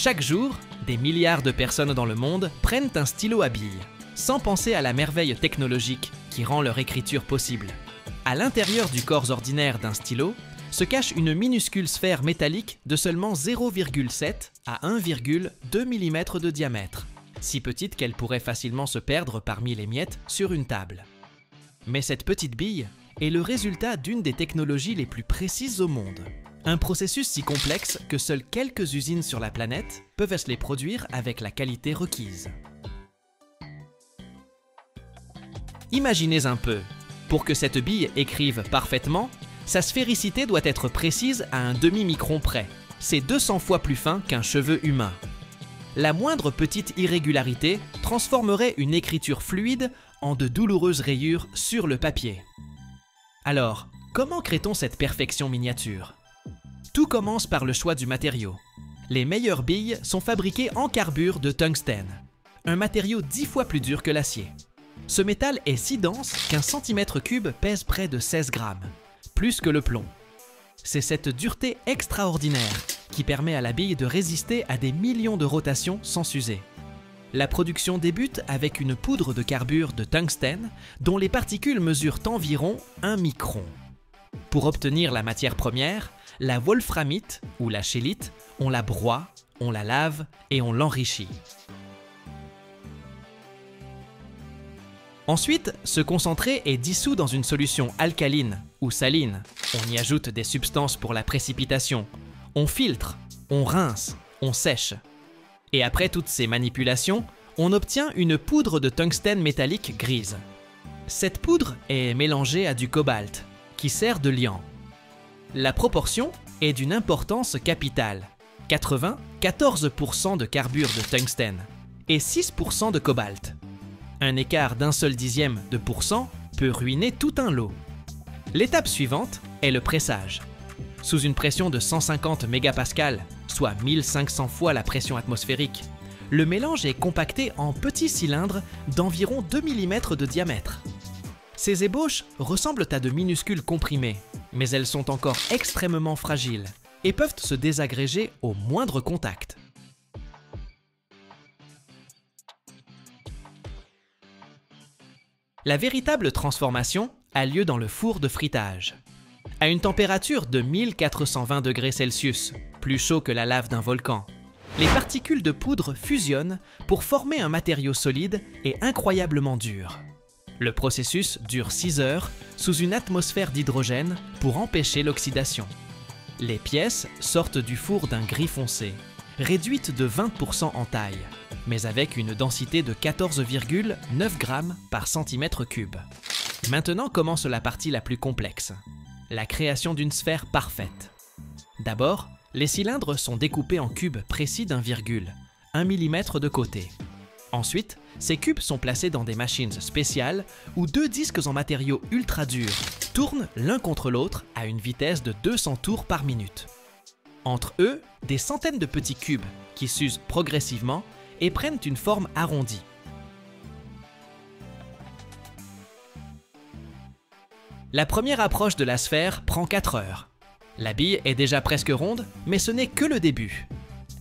Chaque jour, des milliards de personnes dans le monde prennent un stylo à billes, sans penser à la merveille technologique qui rend leur écriture possible. À l'intérieur du corps ordinaire d'un stylo se cache une minuscule sphère métallique de seulement 0,7 à 1,2 mm de diamètre, si petite qu'elle pourrait facilement se perdre parmi les miettes sur une table. Mais cette petite bille est le résultat d'une des technologies les plus précises au monde. Un processus si complexe que seules quelques usines sur la planète peuvent se les produire avec la qualité requise. Imaginez un peu, pour que cette bille écrive parfaitement, sa sphéricité doit être précise à un demi-micron près. C'est 200 fois plus fin qu'un cheveu humain. La moindre petite irrégularité transformerait une écriture fluide en de douloureuses rayures sur le papier. Alors, comment crée-t-on cette perfection miniature ? Tout commence par le choix du matériau. Les meilleures billes sont fabriquées en carbure de tungstène, un matériau 10 fois plus dur que l'acier. Ce métal est si dense qu'un centimètre cube pèse près de 16 grammes, plus que le plomb. C'est cette dureté extraordinaire qui permet à la bille de résister à des millions de rotations sans s'user. La production débute avec une poudre de carbure de tungstène dont les particules mesurent environ 1 micron. Pour obtenir la matière première, la wolframite ou la schellite, on la broie, on la lave et on l'enrichit. Ensuite, ce concentré est dissous dans une solution alcaline ou saline. On y ajoute des substances pour la précipitation. On filtre, on rince, on sèche. Et après toutes ces manipulations, on obtient une poudre de tungstène métallique grise. Cette poudre est mélangée à du cobalt, qui sert de liant. La proportion est d'une importance capitale. 94% de carbure de tungstène et 6% de cobalt. Un écart d'un seul dixième de pourcent peut ruiner tout un lot. L'étape suivante est le pressage. Sous une pression de 150 mégapascales, soit 1500 fois la pression atmosphérique, le mélange est compacté en petits cylindres d'environ 2 mm de diamètre. Ces ébauches ressemblent à de minuscules comprimés, mais elles sont encore extrêmement fragiles et peuvent se désagréger au moindre contact. La véritable transformation a lieu dans le four de frittage. À une température de 1420 degrés Celsius, plus chaud que la lave d'un volcan, les particules de poudre fusionnent pour former un matériau solide et incroyablement dur. Le processus dure 6 heures sous une atmosphère d'hydrogène pour empêcher l'oxydation. Les pièces sortent du four d'un gris foncé, réduites de 20% en taille, mais avec une densité de 14,9 grammes par centimètre cube. Maintenant commence la partie la plus complexe, la création d'une sphère parfaite. D'abord, les cylindres sont découpés en cubes précis d'1 mm de côté. Ensuite, ces cubes sont placés dans des machines spéciales où 2 disques en matériaux ultra durs tournent l'un contre l'autre à une vitesse de 200 tours par minute. Entre eux, des centaines de petits cubes qui s'usent progressivement et prennent une forme arrondie. La première approche de la sphère prend 4 heures. La bille est déjà presque ronde, mais ce n'est que le début.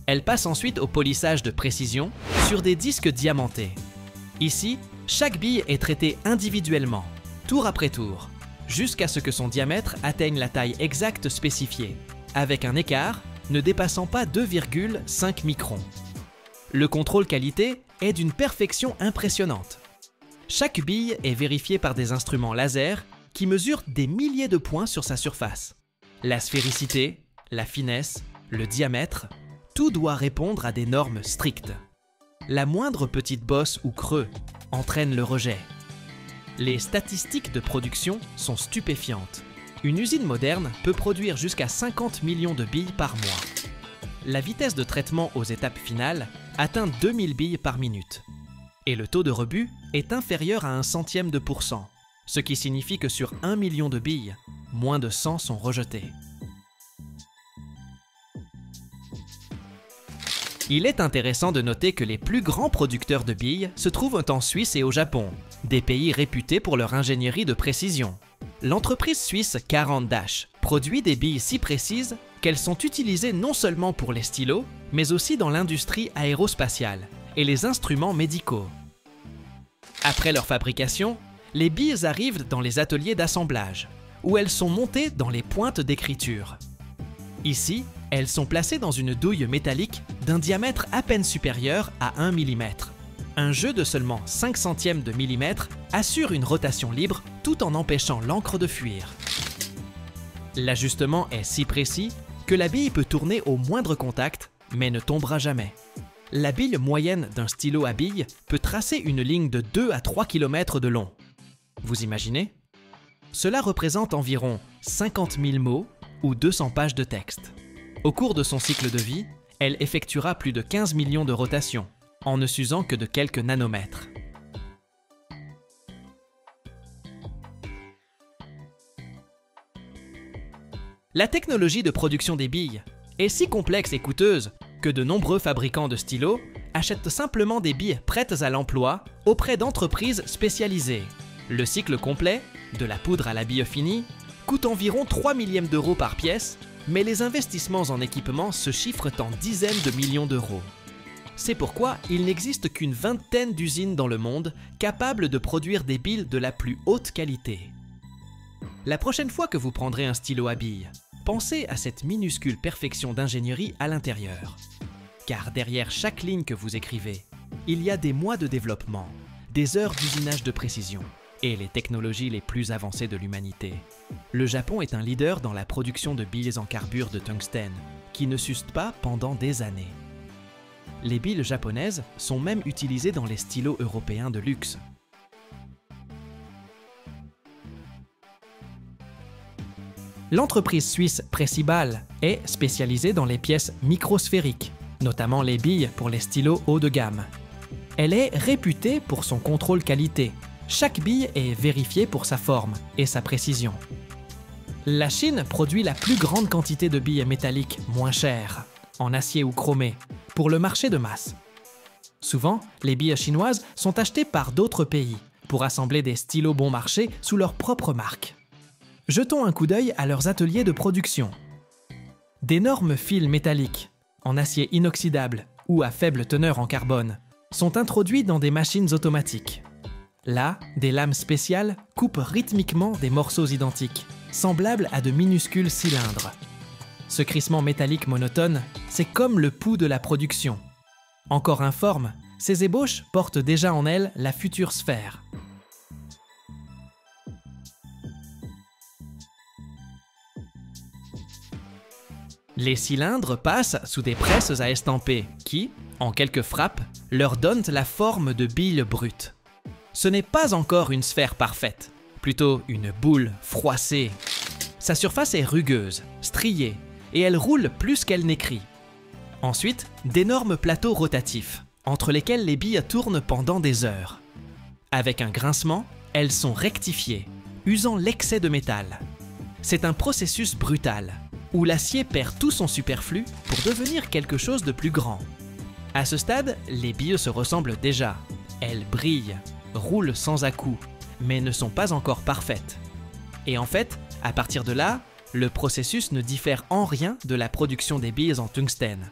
Elle passe ensuite au polissage de précision sur des disques diamantés. Ici, chaque bille est traitée individuellement, tour après tour, jusqu'à ce que son diamètre atteigne la taille exacte spécifiée, avec un écart ne dépassant pas 2,5 microns. Le contrôle qualité est d'une perfection impressionnante. Chaque bille est vérifiée par des instruments laser qui mesurent des milliers de points sur sa surface. La sphéricité, la finesse, le diamètre, tout doit répondre à des normes strictes. La moindre petite bosse ou creux entraîne le rejet. Les statistiques de production sont stupéfiantes. Une usine moderne peut produire jusqu'à 50 millions de billes par mois. La vitesse de traitement aux étapes finales atteint 2000 billes par minute. Et le taux de rebut est inférieur à 1/100 de pourcent, ce qui signifie que sur 1 million de billes, moins de 100 sont rejetées. Il est intéressant de noter que les plus grands producteurs de billes se trouvent en Suisse et au Japon, des pays réputés pour leur ingénierie de précision. L'entreprise suisse Caran d'Ache produit des billes si précises qu'elles sont utilisées non seulement pour les stylos, mais aussi dans l'industrie aérospatiale et les instruments médicaux. Après leur fabrication, les billes arrivent dans les ateliers d'assemblage, où elles sont montées dans les pointes d'écriture. Ici, elles sont placées dans une douille métallique d'un diamètre à peine supérieur à 1 mm. Un jeu de seulement 5 centièmes de millimètre assure une rotation libre tout en empêchant l'encre de fuir. L'ajustement est si précis que la bille peut tourner au moindre contact, mais ne tombera jamais. La bille moyenne d'un stylo à bille peut tracer une ligne de 2 à 3 km de long. Vous imaginez? Cela représente environ 50 000 mots ou 200 pages de texte. Au cours de son cycle de vie, elle effectuera plus de 15 millions de rotations, en ne s'usant que de quelques nanomètres. La technologie de production des billes est si complexe et coûteuse que de nombreux fabricants de stylos achètent simplement des billes prêtes à l'emploi auprès d'entreprises spécialisées. Le cycle complet, de la poudre à la bille finie, coûte environ 3 millièmes d'euros par pièce, mais les investissements en équipement se chiffrent en dizaines de millions d'euros. C'est pourquoi il n'existe qu'une vingtaine d'usines dans le monde capables de produire des billes de la plus haute qualité. La prochaine fois que vous prendrez un stylo à billes, pensez à cette minuscule perfection d'ingénierie à l'intérieur. Car derrière chaque ligne que vous écrivez, il y a des mois de développement, des heures d'usinage de précision et les technologies les plus avancées de l'humanité. Le Japon est un leader dans la production de billes en carbure de tungstène, qui ne s'usent pas pendant des années. Les billes japonaises sont même utilisées dans les stylos européens de luxe. L'entreprise suisse Precibal est spécialisée dans les pièces microsphériques, notamment les billes pour les stylos haut de gamme. Elle est réputée pour son contrôle qualité. Chaque bille est vérifiée pour sa forme et sa précision. La Chine produit la plus grande quantité de billes métalliques moins chères, en acier ou chromé, pour le marché de masse. Souvent, les billes chinoises sont achetées par d'autres pays pour assembler des stylos bon marché sous leur propre marque. Jetons un coup d'œil à leurs ateliers de production. D'énormes fils métalliques, en acier inoxydable ou à faible teneur en carbone, sont introduits dans des machines automatiques. Là, des lames spéciales coupent rythmiquement des morceaux identiques, semblables à de minuscules cylindres. Ce crissement métallique monotone, c'est comme le pouls de la production. Encore informe, ces ébauches portent déjà en elles la future sphère. Les cylindres passent sous des presses à estamper qui, en quelques frappes, leur donnent la forme de billes brutes. Ce n'est pas encore une sphère parfaite, plutôt une boule froissée. Sa surface est rugueuse, striée, et elle roule plus qu'elle n'écrit. Ensuite, d'énormes plateaux rotatifs, entre lesquels les billes tournent pendant des heures. Avec un grincement, elles sont rectifiées, usant l'excès de métal. C'est un processus brutal, où l'acier perd tout son superflu pour devenir quelque chose de plus grand. À ce stade, les billes se ressemblent déjà. Elles brillent, roulent sans à-coups, mais ne sont pas encore parfaites. Et en fait, à partir de là, le processus ne diffère en rien de la production des billes en tungstène.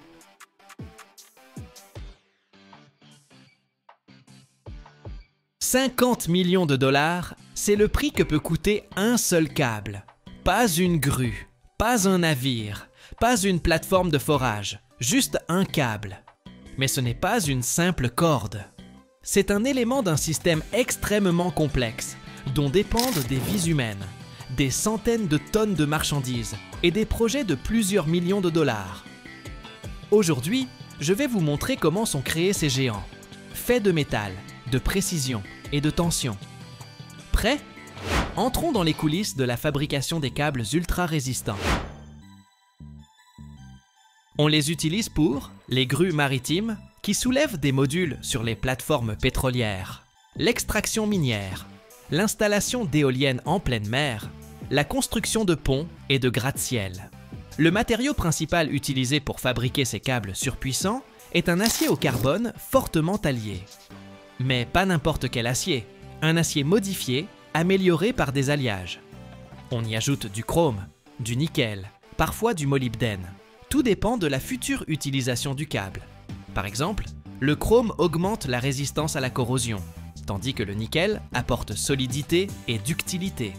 « 50 millions de dollars, c'est le prix que peut coûter un seul câble. Pas une grue. Pas un navire, pas une plateforme de forage, juste un câble. Mais ce n'est pas une simple corde. C'est un élément d'un système extrêmement complexe, dont dépendent des vies humaines, des centaines de tonnes de marchandises et des projets de plusieurs millions de dollars. Aujourd'hui, je vais vous montrer comment sont créés ces géants, faits de métal, de précision et de tension. Prêts ? Entrons dans les coulisses de la fabrication des câbles ultra résistants. On les utilise pour les grues maritimes qui soulèvent des modules sur les plateformes pétrolières, l'extraction minière, l'installation d'éoliennes en pleine mer, la construction de ponts et de gratte-ciel. Le matériau principal utilisé pour fabriquer ces câbles surpuissants est un acier au carbone fortement allié. Mais pas n'importe quel acier, un acier modifié amélioré par des alliages. On y ajoute du chrome, du nickel, parfois du molybdène. Tout dépend de la future utilisation du câble. Par exemple, le chrome augmente la résistance à la corrosion, tandis que le nickel apporte solidité et ductilité.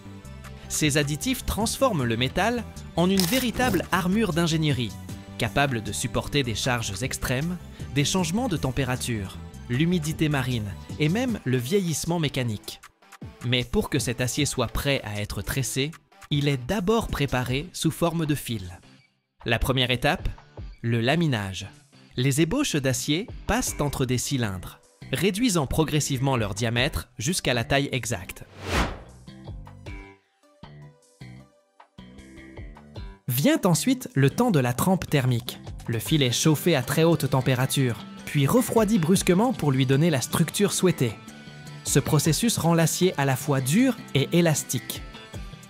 Ces additifs transforment le métal en une véritable armure d'ingénierie, capable de supporter des charges extrêmes, des changements de température, l'humidité marine et même le vieillissement mécanique. Mais pour que cet acier soit prêt à être tressé, il est d'abord préparé sous forme de fil. La première étape, le laminage. Les ébauches d'acier passent entre des cylindres, réduisant progressivement leur diamètre jusqu'à la taille exacte. Vient ensuite le temps de la trempe thermique. Le fil est chauffé à très haute température, puis refroidi brusquement pour lui donner la structure souhaitée. Ce processus rend l'acier à la fois dur et élastique.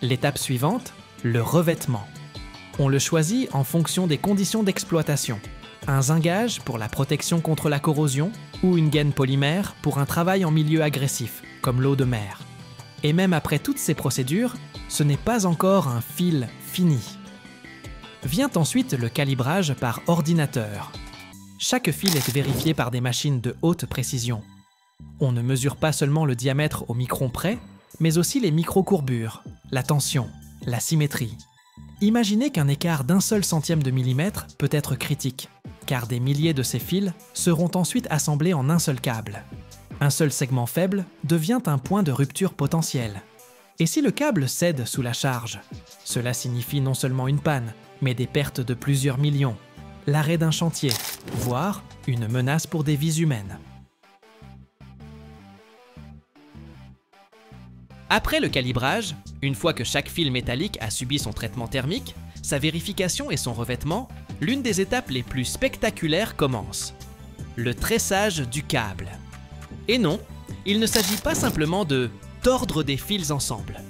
L'étape suivante, le revêtement. On le choisit en fonction des conditions d'exploitation. Un zingage pour la protection contre la corrosion ou une gaine polymère pour un travail en milieu agressif, comme l'eau de mer. Et même après toutes ces procédures, ce n'est pas encore un fil fini. Vient ensuite le calibrage par ordinateur. Chaque fil est vérifié par des machines de haute précision. On ne mesure pas seulement le diamètre au micron près, mais aussi les micro-courbures, la tension, la symétrie. Imaginez qu'un écart d'un seul centième de millimètre peut être critique, car des milliers de ces fils seront ensuite assemblés en un seul câble. Un seul segment faible devient un point de rupture potentiel. Et si le câble cède sous la charge? Cela signifie non seulement une panne, mais des pertes de plusieurs millions, l'arrêt d'un chantier, voire une menace pour des vies humaines. Après le calibrage, une fois que chaque fil métallique a subi son traitement thermique, sa vérification et son revêtement, l'une des étapes les plus spectaculaires commence. Le tressage du câble. Et non, il ne s'agit pas simplement de tordre des fils ensemble.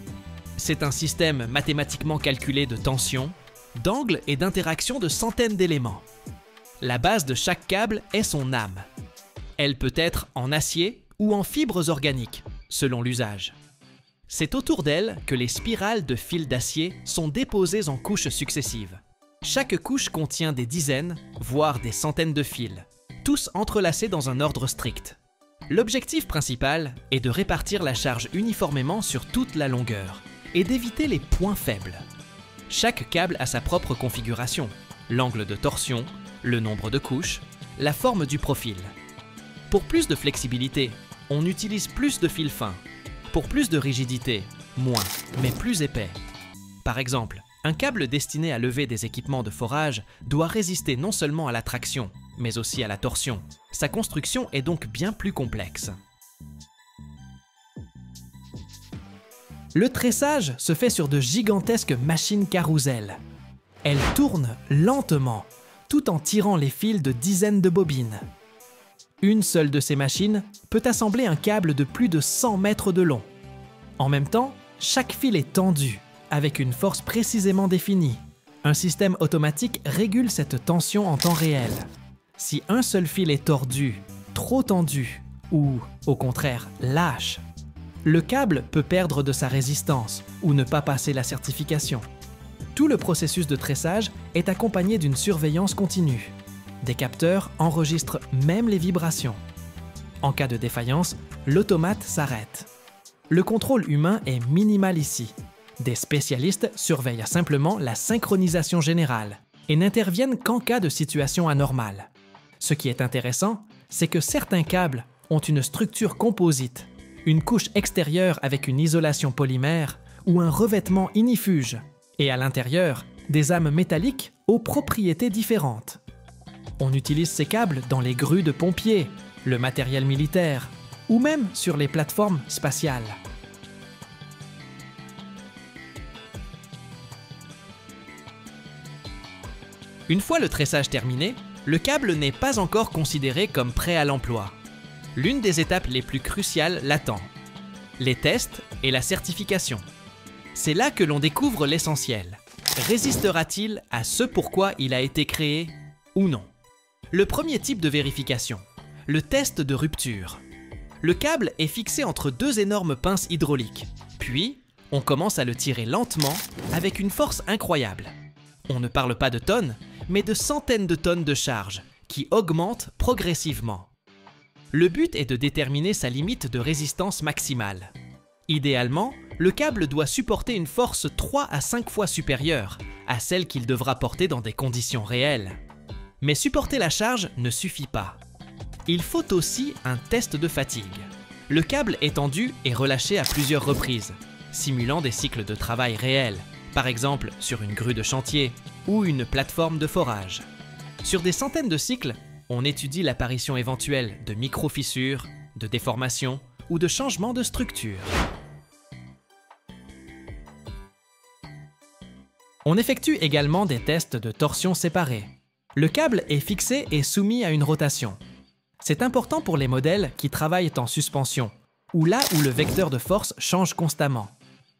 C'est un système mathématiquement calculé de tension, d'angles et d'interactions de centaines d'éléments. La base de chaque câble est son âme. Elle peut être en acier ou en fibres organiques, selon l'usage. C'est autour d'elle que les spirales de fils d'acier sont déposées en couches successives. Chaque couche contient des dizaines, voire des centaines de fils, tous entrelacés dans un ordre strict. L'objectif principal est de répartir la charge uniformément sur toute la longueur et d'éviter les points faibles. Chaque câble a sa propre configuration, l'angle de torsion, le nombre de couches, la forme du profil. Pour plus de flexibilité, on utilise plus de fils fins. Pour plus de rigidité, moins, mais plus épais. Par exemple, un câble destiné à lever des équipements de forage doit résister non seulement à la traction, mais aussi à la torsion. Sa construction est donc bien plus complexe. Le tressage se fait sur de gigantesques machines carrousel. Elles tournent lentement, tout en tirant les fils de dizaines de bobines. Une seule de ces machines peut assembler un câble de plus de 100 mètres de long. En même temps, chaque fil est tendu, avec une force précisément définie. Un système automatique régule cette tension en temps réel. Si un seul fil est tordu, trop tendu, ou, au contraire, lâche, le câble peut perdre de sa résistance ou ne pas passer la certification. Tout le processus de tressage est accompagné d'une surveillance continue. Des capteurs enregistrent même les vibrations. En cas de défaillance, l'automate s'arrête. Le contrôle humain est minimal ici. Des spécialistes surveillent simplement la synchronisation générale et n'interviennent qu'en cas de situation anormale. Ce qui est intéressant, c'est que certains câbles ont une structure composite, une couche extérieure avec une isolation polymère ou un revêtement ignifuge, et à l'intérieur, des âmes métalliques aux propriétés différentes. On utilise ces câbles dans les grues de pompiers, le matériel militaire, ou même sur les plateformes spatiales. Une fois le tressage terminé, le câble n'est pas encore considéré comme prêt à l'emploi. L'une des étapes les plus cruciales l'attend, les tests et la certification. C'est là que l'on découvre l'essentiel. Résistera-t-il à ce pourquoi il a été créé ou non? Le premier type de vérification, le test de rupture. Le câble est fixé entre deux énormes pinces hydrauliques, puis on commence à le tirer lentement avec une force incroyable. On ne parle pas de tonnes, mais de centaines de tonnes de charge, qui augmentent progressivement. Le but est de déterminer sa limite de résistance maximale. Idéalement, le câble doit supporter une force 3 à 5 fois supérieure à celle qu'il devra porter dans des conditions réelles. Mais supporter la charge ne suffit pas. Il faut aussi un test de fatigue. Le câble est tendu et relâché à plusieurs reprises, simulant des cycles de travail réels, par exemple sur une grue de chantier ou une plateforme de forage. Sur des centaines de cycles, on étudie l'apparition éventuelle de micro-fissures, de déformations ou de changements de structure. On effectue également des tests de torsion séparée. Le câble est fixé et soumis à une rotation. C'est important pour les modèles qui travaillent en suspension, ou là où le vecteur de force change constamment.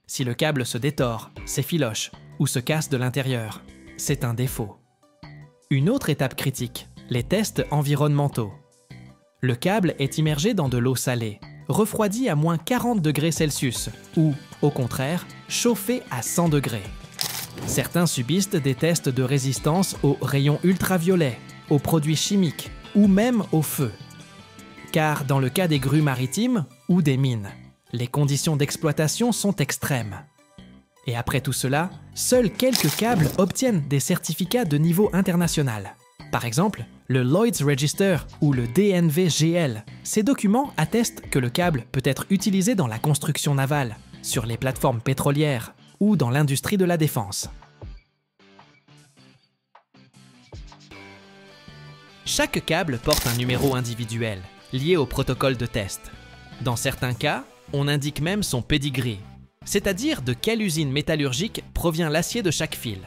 Si le câble se détord, s'effiloche ou se casse de l'intérieur, c'est un défaut. Une autre étape critique, les tests environnementaux. Le câble est immergé dans de l'eau salée, refroidi à moins 40 degrés Celsius, ou, au contraire, chauffé à 100 degrés. Certains subissent des tests de résistance aux rayons ultraviolets, aux produits chimiques ou même au feu. Car dans le cas des grues maritimes ou des mines, les conditions d'exploitation sont extrêmes. Et après tout cela, seuls quelques câbles obtiennent des certificats de niveau international. Par exemple, le Lloyd's Register ou le DNV-GL. Ces documents attestent que le câble peut être utilisé dans la construction navale, sur les plateformes pétrolières ou dans l'industrie de la défense. Chaque câble porte un numéro individuel, lié au protocole de test. Dans certains cas, on indique même son pedigree, c'est-à-dire de quelle usine métallurgique provient l'acier de chaque fil.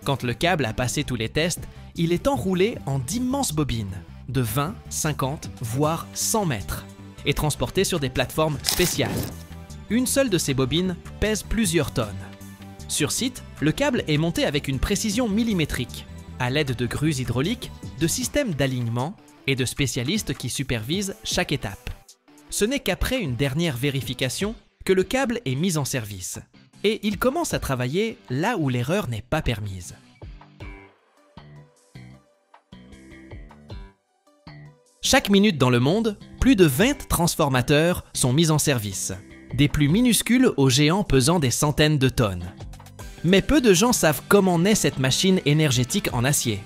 Quand le câble a passé tous les tests, il est enroulé en d'immenses bobines, de 20, 50, voire 100 mètres, et transporté sur des plateformes spéciales. Une seule de ces bobines pèse plusieurs tonnes. Sur site, le câble est monté avec une précision millimétrique, à l'aide de grues hydrauliques, de systèmes d'alignement et de spécialistes qui supervisent chaque étape. Ce n'est qu'après une dernière vérification que le câble est mis en service, et il commence à travailler là où l'erreur n'est pas permise. Chaque minute dans le monde, plus de 20 transformateurs sont mis en service, des plus minuscules aux géants pesant des centaines de tonnes. Mais peu de gens savent comment naît cette machine énergétique en acier.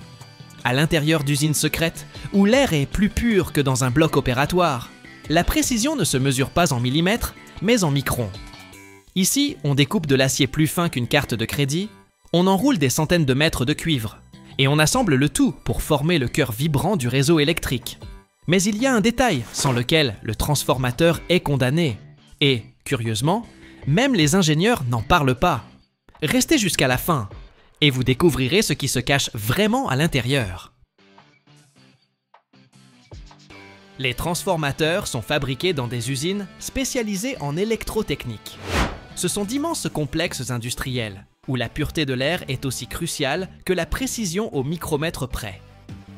À l'intérieur d'usines secrètes, où l'air est plus pur que dans un bloc opératoire, la précision ne se mesure pas en millimètres, mais en microns. Ici, on découpe de l'acier plus fin qu'une carte de crédit, on enroule des centaines de mètres de cuivre, et on assemble le tout pour former le cœur vibrant du réseau électrique. Mais il y a un détail sans lequel le transformateur est condamné. Et, curieusement, même les ingénieurs n'en parlent pas. Restez jusqu'à la fin, et vous découvrirez ce qui se cache vraiment à l'intérieur. Les transformateurs sont fabriqués dans des usines spécialisées en électrotechnique. Ce sont d'immenses complexes industriels, où la pureté de l'air est aussi cruciale que la précision au micromètre près.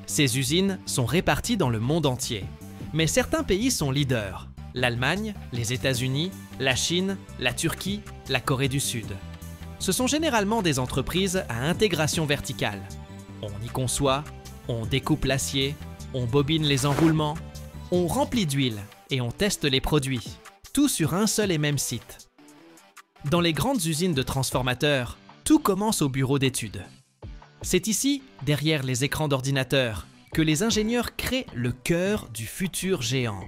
Ces usines sont réparties dans le monde entier, mais certains pays sont leaders. L'Allemagne, les États-Unis, la Chine, la Turquie, la Corée du Sud. Ce sont généralement des entreprises à intégration verticale. On y conçoit, on découpe l'acier, on bobine les enroulements, on remplit d'huile et on teste les produits, tout sur un seul et même site. Dans les grandes usines de transformateurs, tout commence au bureau d'études. C'est ici, derrière les écrans d'ordinateur, que les ingénieurs créent le cœur du futur géant.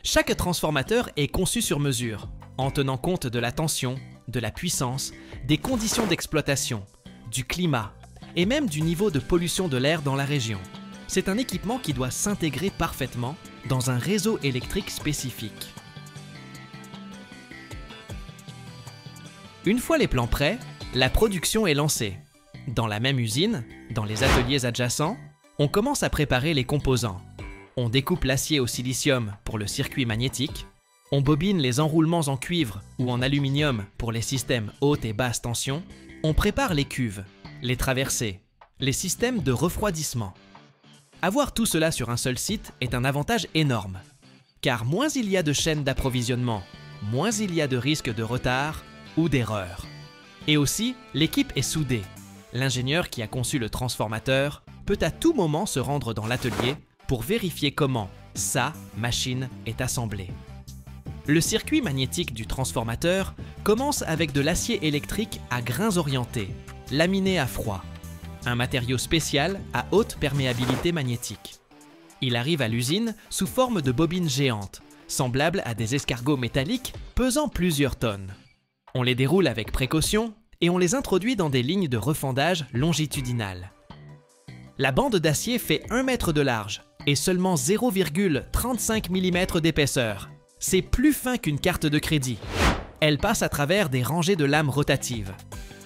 Chaque transformateur est conçu sur mesure, en tenant compte de la tension, de la puissance, des conditions d'exploitation, du climat et même du niveau de pollution de l'air dans la région. C'est un équipement qui doit s'intégrer parfaitement dans un réseau électrique spécifique. Une fois les plans prêts, la production est lancée. Dans la même usine, dans les ateliers adjacents, on commence à préparer les composants. On découpe l'acier au silicium pour le circuit magnétique, on bobine les enroulements en cuivre ou en aluminium pour les systèmes haute et basse tension, on prépare les cuves, les traversées, les systèmes de refroidissement. Avoir tout cela sur un seul site est un avantage énorme, car moins il y a de chaînes d'approvisionnement, moins il y a de risques de retard ou d'erreur. Et aussi, l'équipe est soudée. L'ingénieur qui a conçu le transformateur peut à tout moment se rendre dans l'atelier pour vérifier comment sa machine est assemblée. Le circuit magnétique du transformateur commence avec de l'acier électrique à grains orientés, laminé à froid, un matériau spécial à haute perméabilité magnétique. Il arrive à l'usine sous forme de bobines géantes, semblables à des escargots métalliques pesant plusieurs tonnes. On les déroule avec précaution et on les introduit dans des lignes de refendage longitudinales. La bande d'acier fait 1 mètre de large et seulement 0,35 mm d'épaisseur. C'est plus fin qu'une carte de crédit. Elle passe à travers des rangées de lames rotatives.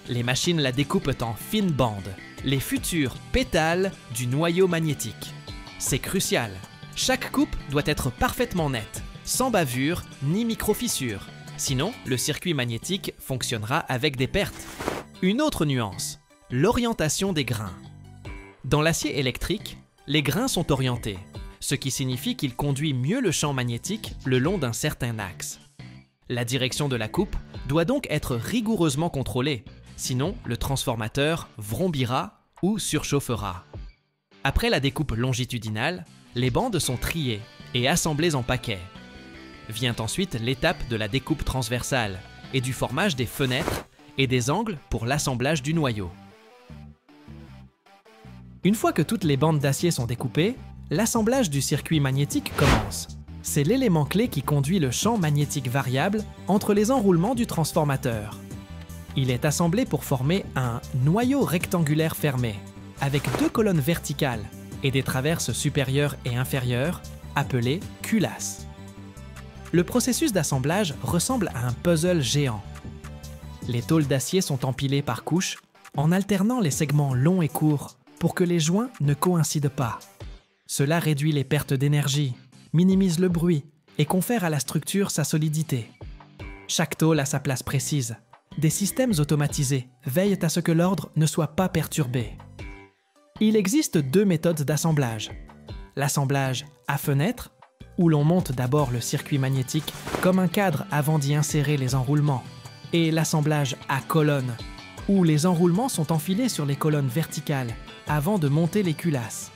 Les machines la découpent en fines bandes, les futures pétales du noyau magnétique. C'est crucial. Chaque coupe doit être parfaitement nette, sans bavure ni micro-fissure. Sinon, le circuit magnétique fonctionnera avec des pertes. Une autre nuance, l'orientation des grains. Dans l'acier électrique, les grains sont orientés, ce qui signifie qu'il conduit mieux le champ magnétique le long d'un certain axe. La direction de la coupe doit donc être rigoureusement contrôlée, sinon le transformateur vrombira ou surchauffera. Après la découpe longitudinale, les bandes sont triées et assemblées en paquets. Vient ensuite l'étape de la découpe transversale et du formage des fenêtres et des angles pour l'assemblage du noyau. Une fois que toutes les bandes d'acier sont découpées, l'assemblage du circuit magnétique commence. C'est l'élément clé qui conduit le champ magnétique variable entre les enroulements du transformateur. Il est assemblé pour former un noyau rectangulaire fermé, avec 2 colonnes verticales et des traverses supérieures et inférieures, appelées culasses. Le processus d'assemblage ressemble à un puzzle géant. Les tôles d'acier sont empilées par couches, en alternant les segments longs et courts pour que les joints ne coïncident pas. Cela réduit les pertes d'énergie, minimise le bruit et confère à la structure sa solidité. Chaque tôle a sa place précise. Des systèmes automatisés veillent à ce que l'ordre ne soit pas perturbé. Il existe 2 méthodes d'assemblage. L'assemblage à fenêtre, où l'on monte d'abord le circuit magnétique comme un cadre avant d'y insérer les enroulements, et l'assemblage à colonne, où les enroulements sont enfilés sur les colonnes verticales avant de monter les culasses.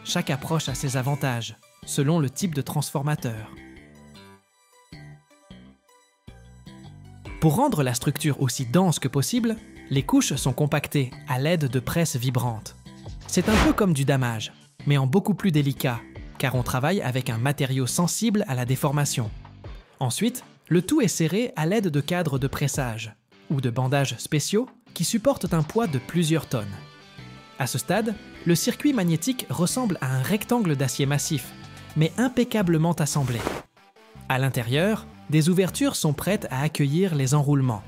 Chaque approche a ses avantages, selon le type de transformateur. Pour rendre la structure aussi dense que possible, les couches sont compactées à l'aide de presses vibrantes. C'est un peu comme du damage, mais en beaucoup plus délicat, car on travaille avec un matériau sensible à la déformation. Ensuite, le tout est serré à l'aide de cadres de pressage, ou de bandages spéciaux qui supportent un poids de plusieurs tonnes. À ce stade, le circuit magnétique ressemble à un rectangle d'acier massif, mais impeccablement assemblé. À l'intérieur, des ouvertures sont prêtes à accueillir les enroulements.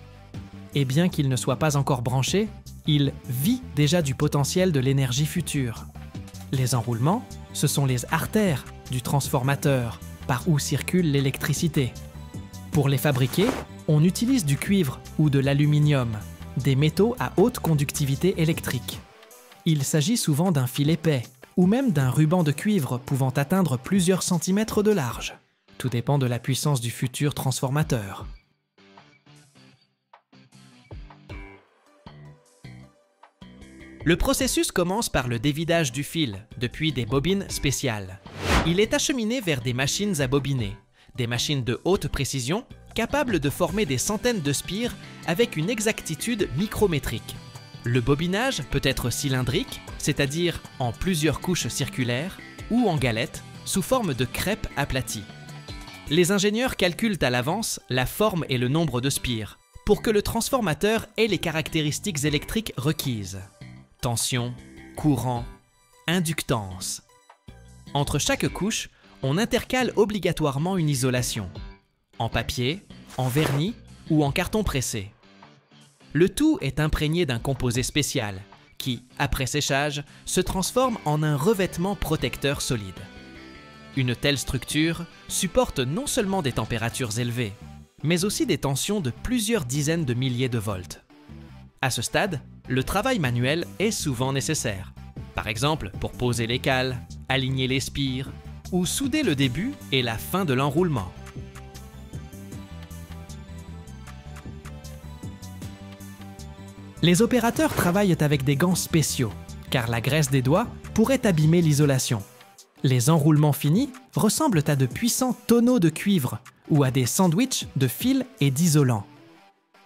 Et bien qu'il ne soit pas encore branché, il vit déjà du potentiel de l'énergie future. Les enroulements, ce sont les artères du transformateur par où circule l'électricité. Pour les fabriquer, on utilise du cuivre ou de l'aluminium, des métaux à haute conductivité électrique. Il s'agit souvent d'un fil épais ou même d'un ruban de cuivre pouvant atteindre plusieurs centimètres de large. Tout dépend de la puissance du futur transformateur. Le processus commence par le dévidage du fil depuis des bobines spéciales. Il est acheminé vers des machines à bobiner, des machines de haute précision capables de former des centaines de spires avec une exactitude micrométrique. Le bobinage peut être cylindrique, c'est-à-dire en plusieurs couches circulaires, ou en galette, sous forme de crêpes aplaties. Les ingénieurs calculent à l'avance la forme et le nombre de spires, pour que le transformateur ait les caractéristiques électriques requises. Tension, courant, inductance. Entre chaque couche, on intercale obligatoirement une isolation, en papier, en vernis ou en carton pressé. Le tout est imprégné d'un composé spécial qui, après séchage, se transforme en un revêtement protecteur solide. Une telle structure supporte non seulement des températures élevées, mais aussi des tensions de plusieurs dizaines de milliers de volts. À ce stade, le travail manuel est souvent nécessaire. Par exemple, pour poser les cales, aligner les spires ou souder le début et la fin de l'enroulement. Les opérateurs travaillent avec des gants spéciaux, car la graisse des doigts pourrait abîmer l'isolation. Les enroulements finis ressemblent à de puissants tonneaux de cuivre ou à des sandwichs de fils et d'isolants.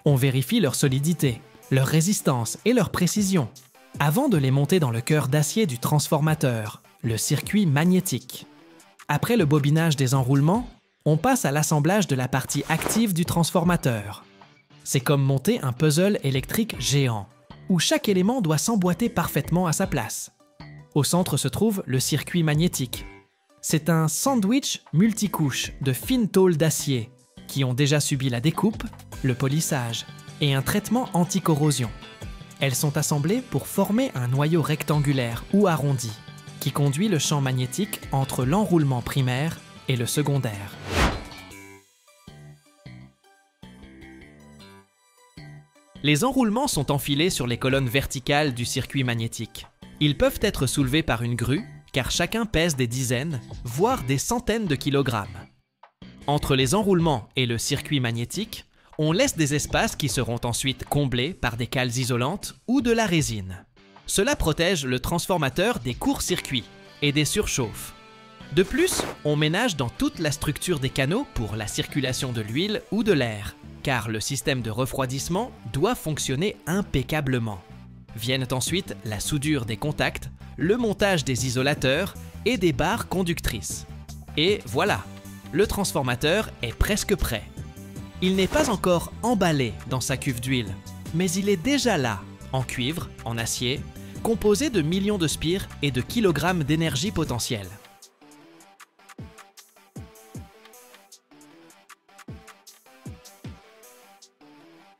On vérifie leur solidité, leur résistance et leur précision, avant de les monter dans le cœur d'acier du transformateur, le circuit magnétique. Après le bobinage des enroulements, on passe à l'assemblage de la partie active du transformateur. C'est comme monter un puzzle électrique géant, où chaque élément doit s'emboîter parfaitement à sa place. Au centre se trouve le circuit magnétique. C'est un sandwich multicouche de fines tôles d'acier qui ont déjà subi la découpe, le polissage et un traitement anti-corrosion. Elles sont assemblées pour former un noyau rectangulaire ou arrondi qui conduit le champ magnétique entre l'enroulement primaire et le secondaire. Les enroulements sont enfilés sur les colonnes verticales du circuit magnétique. Ils peuvent être soulevés par une grue, car chacun pèse des dizaines, voire des centaines de kilogrammes. Entre les enroulements et le circuit magnétique, on laisse des espaces qui seront ensuite comblés par des cales isolantes ou de la résine. Cela protège le transformateur des courts-circuits et des surchauffes. De plus, on ménage dans toute la structure des canaux pour la circulation de l'huile ou de l'air, car le système de refroidissement doit fonctionner impeccablement. Viennent ensuite la soudure des contacts, le montage des isolateurs et des barres conductrices. Et voilà, le transformateur est presque prêt. Il n'est pas encore emballé dans sa cuve d'huile, mais il est déjà là, en cuivre, en acier, composé de millions de spires et de kilogrammes d'énergie potentielle.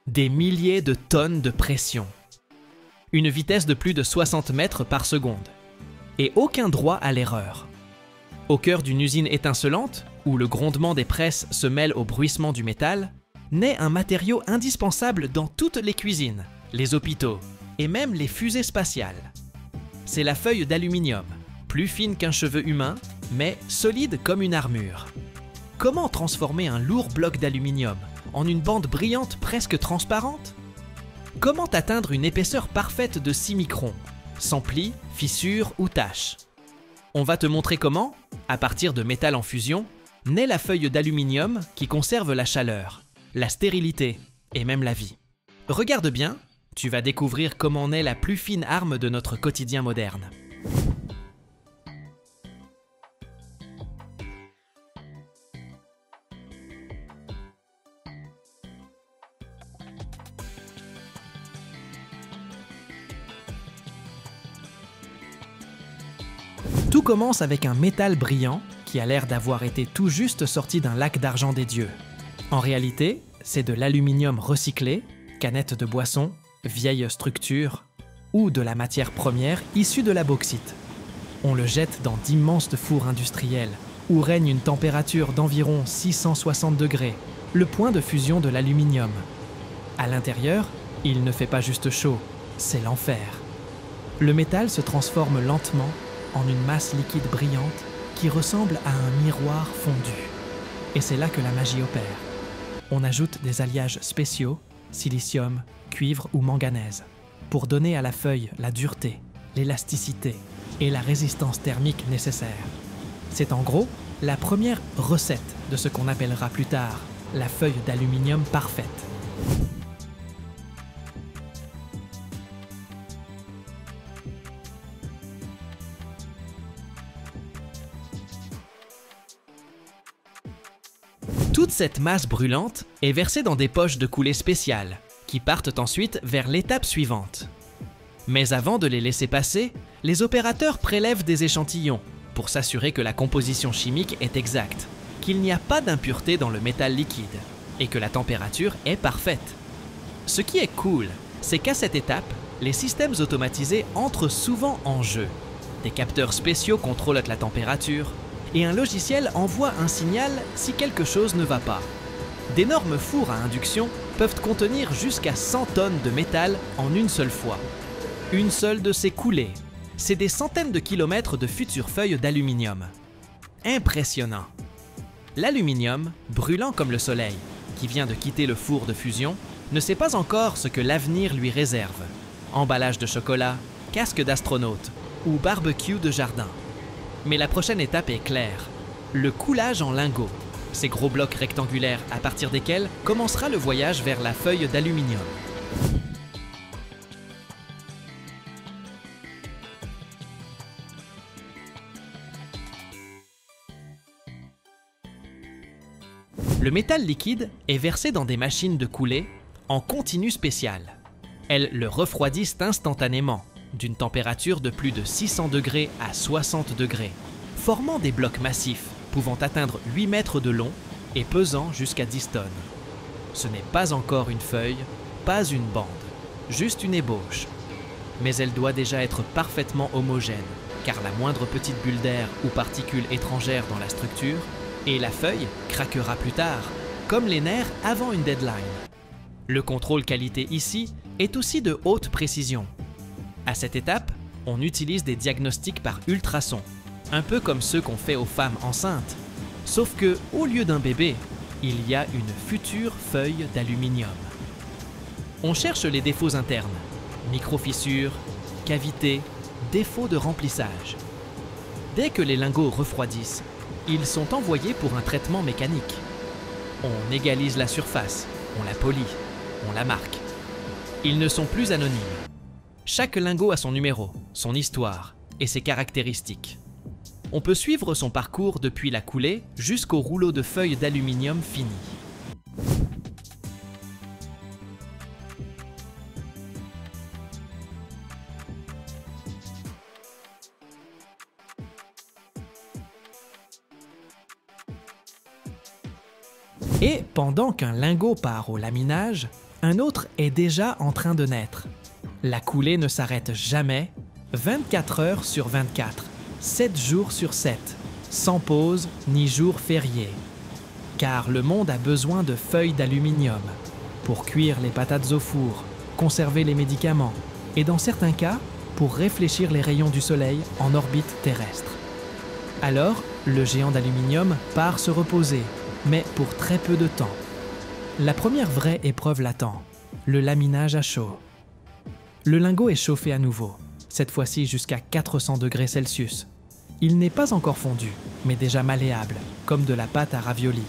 Des milliers de tonnes de pression. Une vitesse de plus de 60 mètres par seconde. Et aucun droit à l'erreur. Au cœur d'une usine étincelante, où le grondement des presses se mêle au bruissement du métal, naît un matériau indispensable dans toutes les cuisines, les hôpitaux et même les fusées spatiales. C'est la feuille d'aluminium, plus fine qu'un cheveu humain, mais solide comme une armure. Comment transformer un lourd bloc d'aluminium en une bande brillante presque transparente? Comment atteindre une épaisseur parfaite de 6 microns, sans plis, fissures ou taches? On va te montrer comment, à partir de métal en fusion, naît la feuille d'aluminium qui conserve la chaleur, la stérilité et même la vie. Regarde bien, tu vas découvrir comment naît la plus fine arme de notre quotidien moderne. Tout commence avec un métal brillant qui a l'air d'avoir été tout juste sorti d'un lac d'argent des dieux. En réalité, c'est de l'aluminium recyclé, canettes de boisson, vieilles structures ou de la matière première issue de la bauxite. On le jette dans d'immenses fours industriels où règne une température d'environ 660 degrés, le point de fusion de l'aluminium. À l'intérieur, il ne fait pas juste chaud, c'est l'enfer. Le métal se transforme lentement en une masse liquide brillante qui ressemble à un miroir fondu. Et c'est là que la magie opère. On ajoute des alliages spéciaux, silicium, cuivre ou manganèse, pour donner à la feuille la dureté, l'élasticité et la résistance thermique nécessaires. C'est en gros la première recette de ce qu'on appellera plus tard la feuille d'aluminium parfaite. Toute cette masse brûlante est versée dans des poches de coulée spéciales, qui partent ensuite vers l'étape suivante. Mais avant de les laisser passer, les opérateurs prélèvent des échantillons pour s'assurer que la composition chimique est exacte, qu'il n'y a pas d'impureté dans le métal liquide et que la température est parfaite. Ce qui est cool, c'est qu'à cette étape, les systèmes automatisés entrent souvent en jeu. Des capteurs spéciaux contrôlent la température, et un logiciel envoie un signal si quelque chose ne va pas. D'énormes fours à induction peuvent contenir jusqu'à 100 tonnes de métal en une seule fois. Une seule de ces coulées, c'est des centaines de kilomètres de futures feuilles d'aluminium. Impressionnant! L'aluminium, brûlant comme le soleil, qui vient de quitter le four de fusion, ne sait pas encore ce que l'avenir lui réserve. Emballage de chocolat, casque d'astronaute ou barbecue de jardin. Mais la prochaine étape est claire, le coulage en lingots, ces gros blocs rectangulaires à partir desquels commencera le voyage vers la feuille d'aluminium. Le métal liquide est versé dans des machines de coulée en continu spécial. Elles le refroidissent instantanément, d'une température de plus de 600 degrés à 60 degrés, formant des blocs massifs pouvant atteindre 8 mètres de long et pesant jusqu'à 10 tonnes. Ce n'est pas encore une feuille, pas une bande, juste une ébauche. Mais elle doit déjà être parfaitement homogène, car la moindre petite bulle d'air ou particule étrangère dans la structure, et la feuille craquera plus tard, comme les nerfs avant une deadline. Le contrôle qualité ici est aussi de haute précision. À cette étape, on utilise des diagnostics par ultrasons, un peu comme ceux qu'on fait aux femmes enceintes. Sauf que, au lieu d'un bébé, il y a une future feuille d'aluminium. On cherche les défauts internes, micro-fissures, cavités, défauts de remplissage. Dès que les lingots refroidissent, ils sont envoyés pour un traitement mécanique. On égalise la surface, on la polit, on la marque. Ils ne sont plus anonymes. Chaque lingot a son numéro, son histoire et ses caractéristiques. On peut suivre son parcours depuis la coulée jusqu'au rouleau de feuilles d'aluminium fini. Et pendant qu'un lingot part au laminage, un autre est déjà en train de naître. La coulée ne s'arrête jamais, 24 heures sur 24, 7 jours sur 7, sans pause ni jour férié. Car le monde a besoin de feuilles d'aluminium pour cuire les patates au four, conserver les médicaments et dans certains cas, pour réfléchir les rayons du soleil en orbite terrestre. Alors, le géant d'aluminium part se reposer, mais pour très peu de temps. La première vraie épreuve l'attend, le laminage à chaud. Le lingot est chauffé à nouveau, cette fois-ci jusqu'à 400 degrés Celsius. Il n'est pas encore fondu, mais déjà malléable, comme de la pâte à ravioli.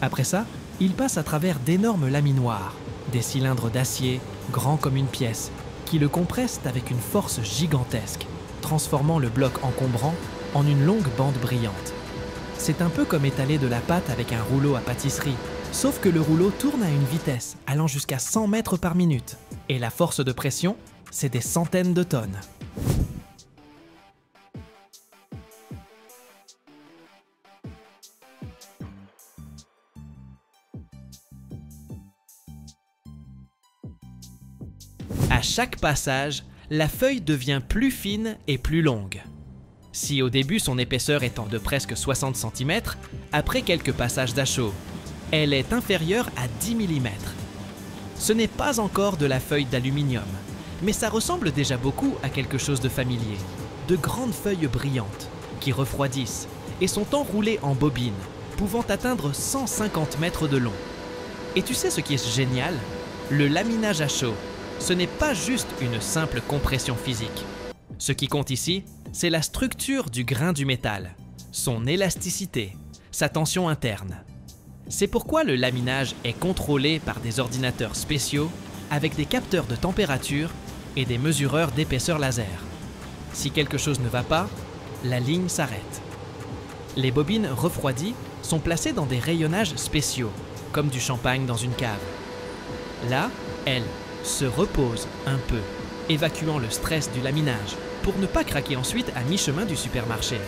Après ça, il passe à travers d'énormes laminoirs, des cylindres d'acier, grands comme une pièce, qui le compressent avec une force gigantesque, transformant le bloc encombrant en une longue bande brillante. C'est un peu comme étaler de la pâte avec un rouleau à pâtisserie, sauf que le rouleau tourne à une vitesse allant jusqu'à 100 mètres par minute. Et la force de pression, c'est des centaines de tonnes. À chaque passage, la feuille devient plus fine et plus longue. Si au début son épaisseur étant de presque 60 cm, après quelques passages d'achaux, elle est inférieure à 10 mm. Ce n'est pas encore de la feuille d'aluminium, mais ça ressemble déjà beaucoup à quelque chose de familier. De grandes feuilles brillantes, qui refroidissent et sont enroulées en bobines, pouvant atteindre 150 mètres de long. Et tu sais ce qui est génial? Le laminage à chaud, ce n'est pas juste une simple compression physique. Ce qui compte ici, c'est la structure du grain du métal, son élasticité, sa tension interne. C'est pourquoi le laminage est contrôlé par des ordinateurs spéciaux avec des capteurs de température et des mesureurs d'épaisseur laser. Si quelque chose ne va pas, la ligne s'arrête. Les bobines refroidies sont placées dans des rayonnages spéciaux, comme du champagne dans une cave. Là, elles se reposent un peu, évacuant le stress du laminage, pour ne pas craquer ensuite à mi-chemin du supermarché.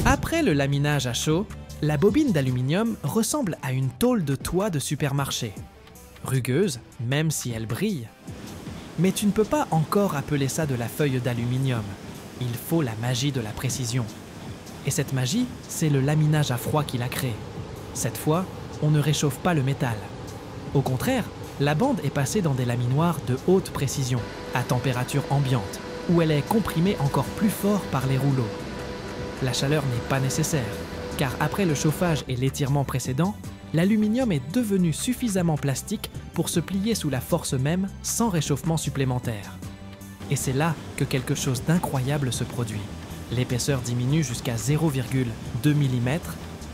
Après le laminage à chaud, la bobine d'aluminium ressemble à une tôle de toit de supermarché. Rugueuse, même si elle brille. Mais tu ne peux pas encore appeler ça de la feuille d'aluminium. Il faut la magie de la précision. Et cette magie, c'est le laminage à froid qui l'a créée. Cette fois, on ne réchauffe pas le métal. Au contraire, la bande est passée dans des laminoirs de haute précision, à température ambiante, où elle est comprimée encore plus fort par les rouleaux. La chaleur n'est pas nécessaire, car après le chauffage et l'étirement précédent, l'aluminium est devenu suffisamment plastique pour se plier sous la force même sans réchauffement supplémentaire. Et c'est là que quelque chose d'incroyable se produit. L'épaisseur diminue jusqu'à 0,2 mm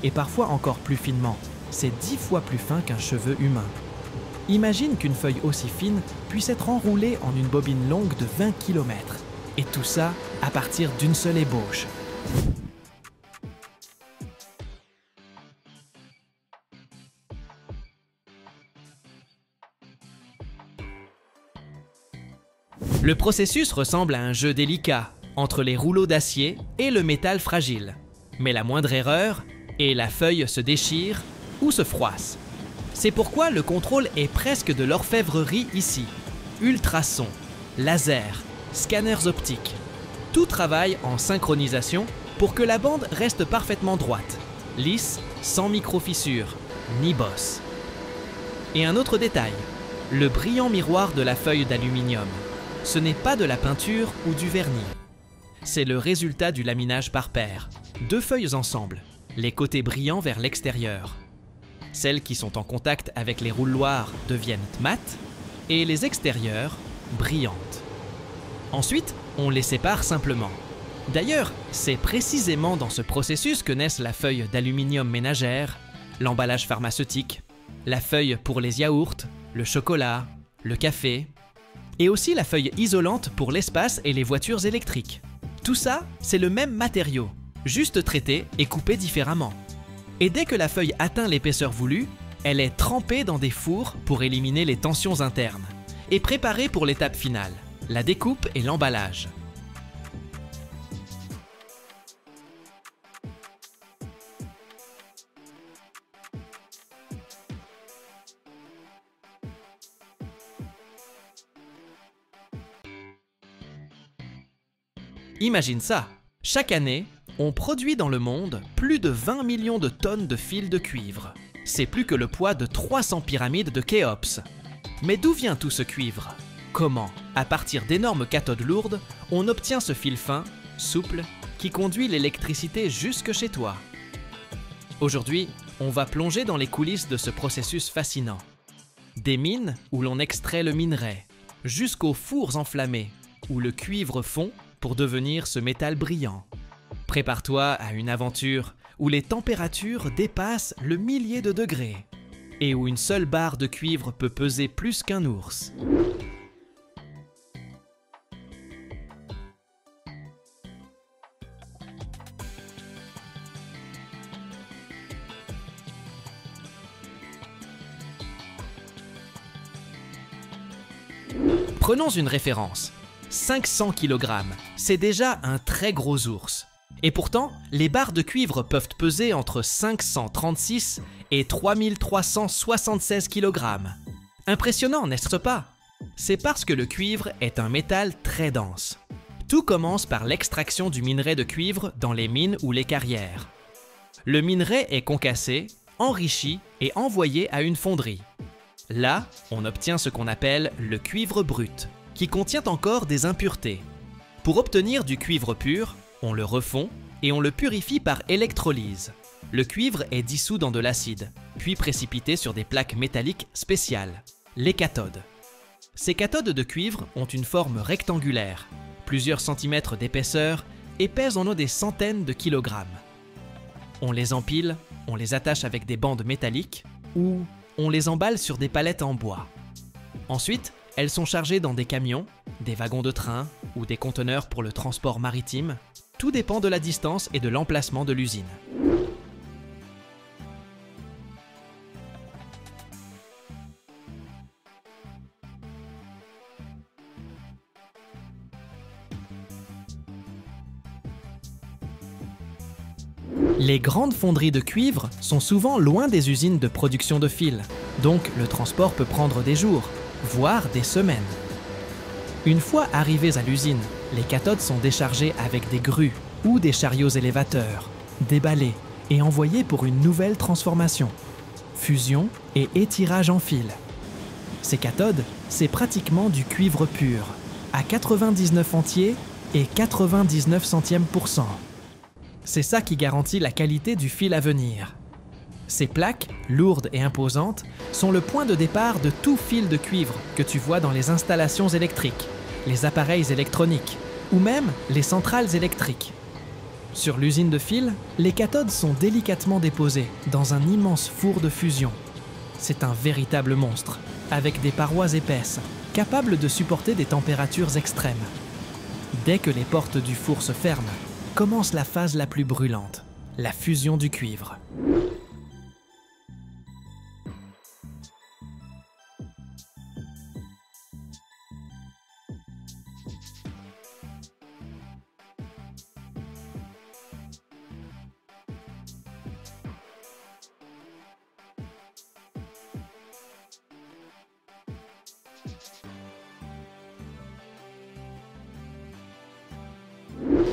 et parfois encore plus finement. C'est 10 fois plus fin qu'un cheveu humain. Imagine qu'une feuille aussi fine puisse être enroulée en une bobine longue de 20 km. Et tout ça à partir d'une seule ébauche. Le processus ressemble à un jeu délicat entre les rouleaux d'acier et le métal fragile. Mais la moindre erreur, et la feuille se déchire ou se froisse. C'est pourquoi le contrôle est presque de l'orfèvrerie ici. Ultrasons, lasers, scanners optiques. Tout travaille en synchronisation pour que la bande reste parfaitement droite, lisse, sans micro-fissures, ni bosses. Et un autre détail, le brillant miroir de la feuille d'aluminium. Ce n'est pas de la peinture ou du vernis. C'est le résultat du laminage par paire. 2 feuilles ensemble, les côtés brillants vers l'extérieur. Celles qui sont en contact avec les rouloirs deviennent mates et les extérieures brillantes. Ensuite, on les sépare simplement. D'ailleurs, c'est précisément dans ce processus que naissent la feuille d'aluminium ménagère, l'emballage pharmaceutique, la feuille pour les yaourts, le chocolat, le café, et aussi la feuille isolante pour l'espace et les voitures électriques. Tout ça, c'est le même matériau, juste traité et coupé différemment. Et dès que la feuille atteint l'épaisseur voulue, elle est trempée dans des fours pour éliminer les tensions internes et préparée pour l'étape finale, la découpe et l'emballage. Imagine ça, chaque année, on produit dans le monde plus de 20 millions de tonnes de fils de cuivre. C'est plus que le poids de 300 pyramides de Khéops. Mais d'où vient tout ce cuivre? Comment, à partir d'énormes cathodes lourdes, on obtient ce fil fin, souple, qui conduit l'électricité jusque chez toi? Aujourd'hui, on va plonger dans les coulisses de ce processus fascinant. Des mines où l'on extrait le minerai, jusqu'aux fours enflammés, où le cuivre fond pour devenir ce métal brillant. Prépare-toi à une aventure où les températures dépassent le millier de degrés et où une seule barre de cuivre peut peser plus qu'un ours. Prenons une référence. 500 kg, c'est déjà un très gros ours. Et pourtant, les barres de cuivre peuvent peser entre 536 et 3376 kg. Impressionnant, n'est-ce pas? C'est parce que le cuivre est un métal très dense. Tout commence par l'extraction du minerai de cuivre dans les mines ou les carrières. Le minerai est concassé, enrichi et envoyé à une fonderie. Là, on obtient ce qu'on appelle le cuivre brut, qui contient encore des impuretés. Pour obtenir du cuivre pur, on le refond et on le purifie par électrolyse. Le cuivre est dissous dans de l'acide, puis précipité sur des plaques métalliques spéciales, les cathodes. Ces cathodes de cuivre ont une forme rectangulaire, plusieurs centimètres d'épaisseur et pèsent en eau des centaines de kilogrammes. On les empile, on les attache avec des bandes métalliques ou on les emballe sur des palettes en bois. Ensuite, elles sont chargées dans des camions, des wagons de train ou des conteneurs pour le transport maritime. Tout dépend de la distance et de l'emplacement de l'usine. Les grandes fonderies de cuivre sont souvent loin des usines de production de fils, donc le transport peut prendre des jours, voire des semaines. Une fois arrivés à l'usine, les cathodes sont déchargées avec des grues ou des chariots élévateurs, déballées et envoyées pour une nouvelle transformation. Fusion et étirage en fil. Ces cathodes, c'est pratiquement du cuivre pur, à 99 entiers et 99 centièmes pour cent. C'est ça qui garantit la qualité du fil à venir. Ces plaques, lourdes et imposantes, sont le point de départ de tout fil de cuivre que tu vois dans les installations électriques, les appareils électroniques ou même les centrales électriques. Sur l'usine de fil, les cathodes sont délicatement déposées dans un immense four de fusion. C'est un véritable monstre, avec des parois épaisses, capables de supporter des températures extrêmes. Dès que les portes du four se ferment, commence la phase la plus brûlante, la fusion du cuivre.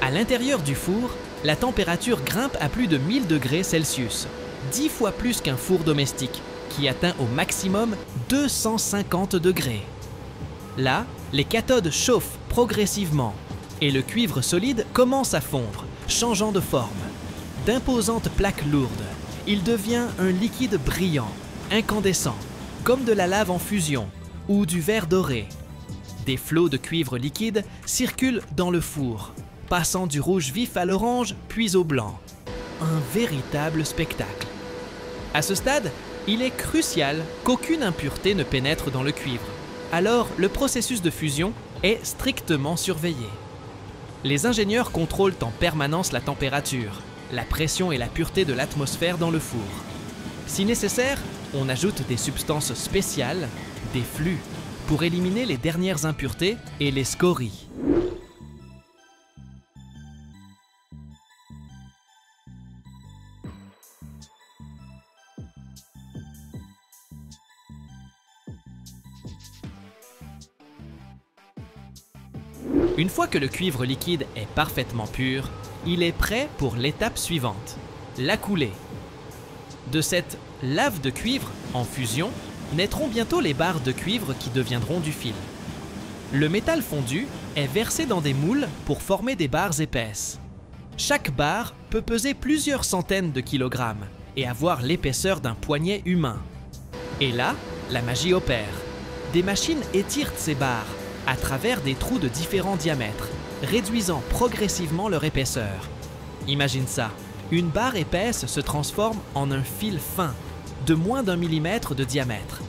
À l'intérieur du four, la température grimpe à plus de 1000 degrés Celsius, 10 fois plus qu'un four domestique, qui atteint au maximum 250 degrés. Là, les cathodes chauffent progressivement et le cuivre solide commence à fondre, changeant de forme. D'imposantes plaques lourdes, il devient un liquide brillant, incandescent, comme de la lave en fusion ou du verre doré. Des flots de cuivre liquide circulent dans le four, passant du rouge vif à l'orange, puis au blanc. Un véritable spectacle. À ce stade, il est crucial qu'aucune impureté ne pénètre dans le cuivre. Alors, le processus de fusion est strictement surveillé. Les ingénieurs contrôlent en permanence la température, la pression et la pureté de l'atmosphère dans le four. Si nécessaire, on ajoute des substances spéciales, des flux, pour éliminer les dernières impuretés et les scories. Une fois que le cuivre liquide est parfaitement pur, il est prêt pour l'étape suivante, la coulée. De cette lave de cuivre en fusion, naîtront bientôt les barres de cuivre qui deviendront du fil. Le métal fondu est versé dans des moules pour former des barres épaisses. Chaque barre peut peser plusieurs centaines de kilogrammes et avoir l'épaisseur d'un poignet humain. Et là, la magie opère. Des machines étirent ces barres à travers des trous de différents diamètres, réduisant progressivement leur épaisseur. Imagine ça, une barre épaisse se transforme en un fil fin, de moins d'1 millimètre de diamètre.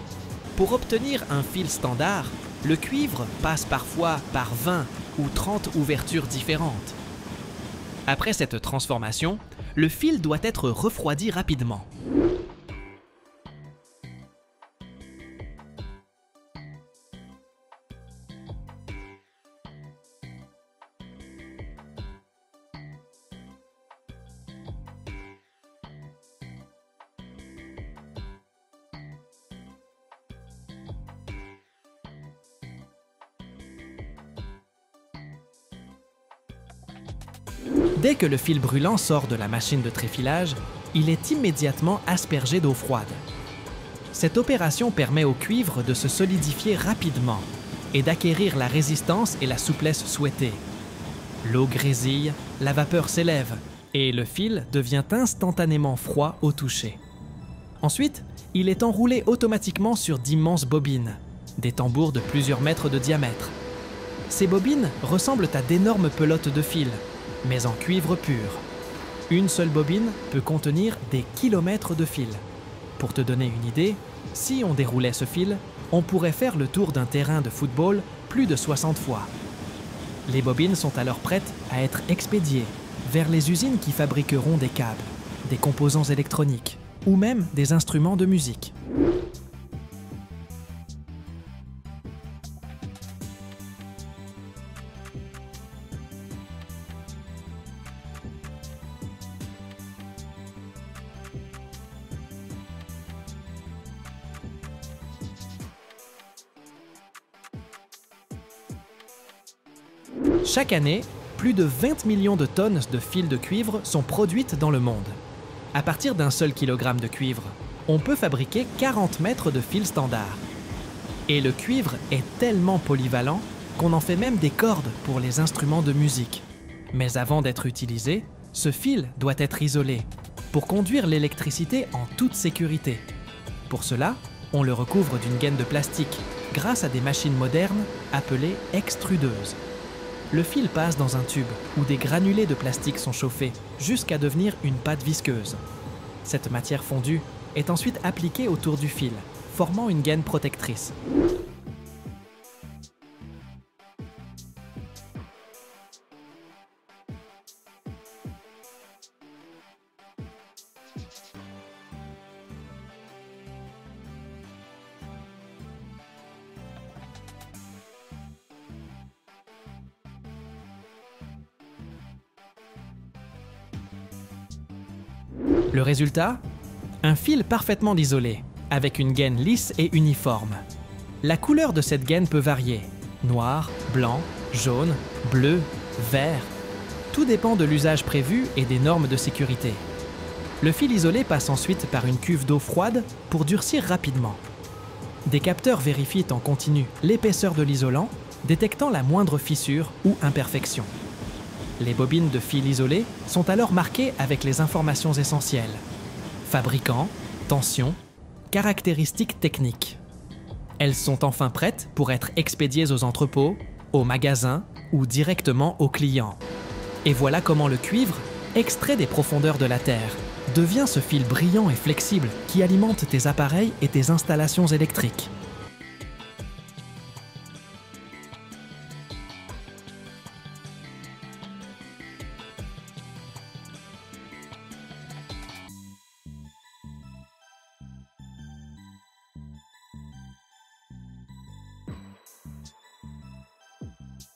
Pour obtenir un fil standard, le cuivre passe parfois par 20 ou 30 ouvertures différentes. Après cette transformation, le fil doit être refroidi rapidement. Dès que le fil brûlant sort de la machine de tréfilage, il est immédiatement aspergé d'eau froide. Cette opération permet au cuivre de se solidifier rapidement et d'acquérir la résistance et la souplesse souhaitées. L'eau grésille, la vapeur s'élève et le fil devient instantanément froid au toucher. Ensuite, il est enroulé automatiquement sur d'immenses bobines, des tambours de plusieurs mètres de diamètre. Ces bobines ressemblent à d'énormes pelotes de fil, mais en cuivre pur. Une seule bobine peut contenir des kilomètres de fil. Pour te donner une idée, si on déroulait ce fil, on pourrait faire le tour d'un terrain de football plus de 60 fois. Les bobines sont alors prêtes à être expédiées vers les usines qui fabriqueront des câbles, des composants électroniques ou même des instruments de musique. Chaque année, plus de 20 millions de tonnes de fils de cuivre sont produites dans le monde. À partir d'un seul kilogramme de cuivre, on peut fabriquer 40 mètres de fil standard. Et le cuivre est tellement polyvalent qu'on en fait même des cordes pour les instruments de musique. Mais avant d'être utilisé, ce fil doit être isolé pour conduire l'électricité en toute sécurité. Pour cela, on le recouvre d'une gaine de plastique grâce à des machines modernes appelées extrudeuses. Le fil passe dans un tube où des granulés de plastique sont chauffés jusqu'à devenir une pâte visqueuse. Cette matière fondue est ensuite appliquée autour du fil, formant une gaine protectrice. Le résultat? Un fil parfaitement isolé, avec une gaine lisse et uniforme. La couleur de cette gaine peut varier: noir, blanc, jaune, bleu, vert. Tout dépend de l'usage prévu et des normes de sécurité. Le fil isolé passe ensuite par une cuve d'eau froide pour durcir rapidement. Des capteurs vérifient en continu l'épaisseur de l'isolant, détectant la moindre fissure ou imperfection. Les bobines de fil isolé sont alors marquées avec les informations essentielles: fabricant, tension, caractéristiques techniques. Elles sont enfin prêtes pour être expédiées aux entrepôts, aux magasins ou directement aux clients. Et voilà comment le cuivre, extrait des profondeurs de la Terre, devient ce fil brillant et flexible qui alimente tes appareils et tes installations électriques.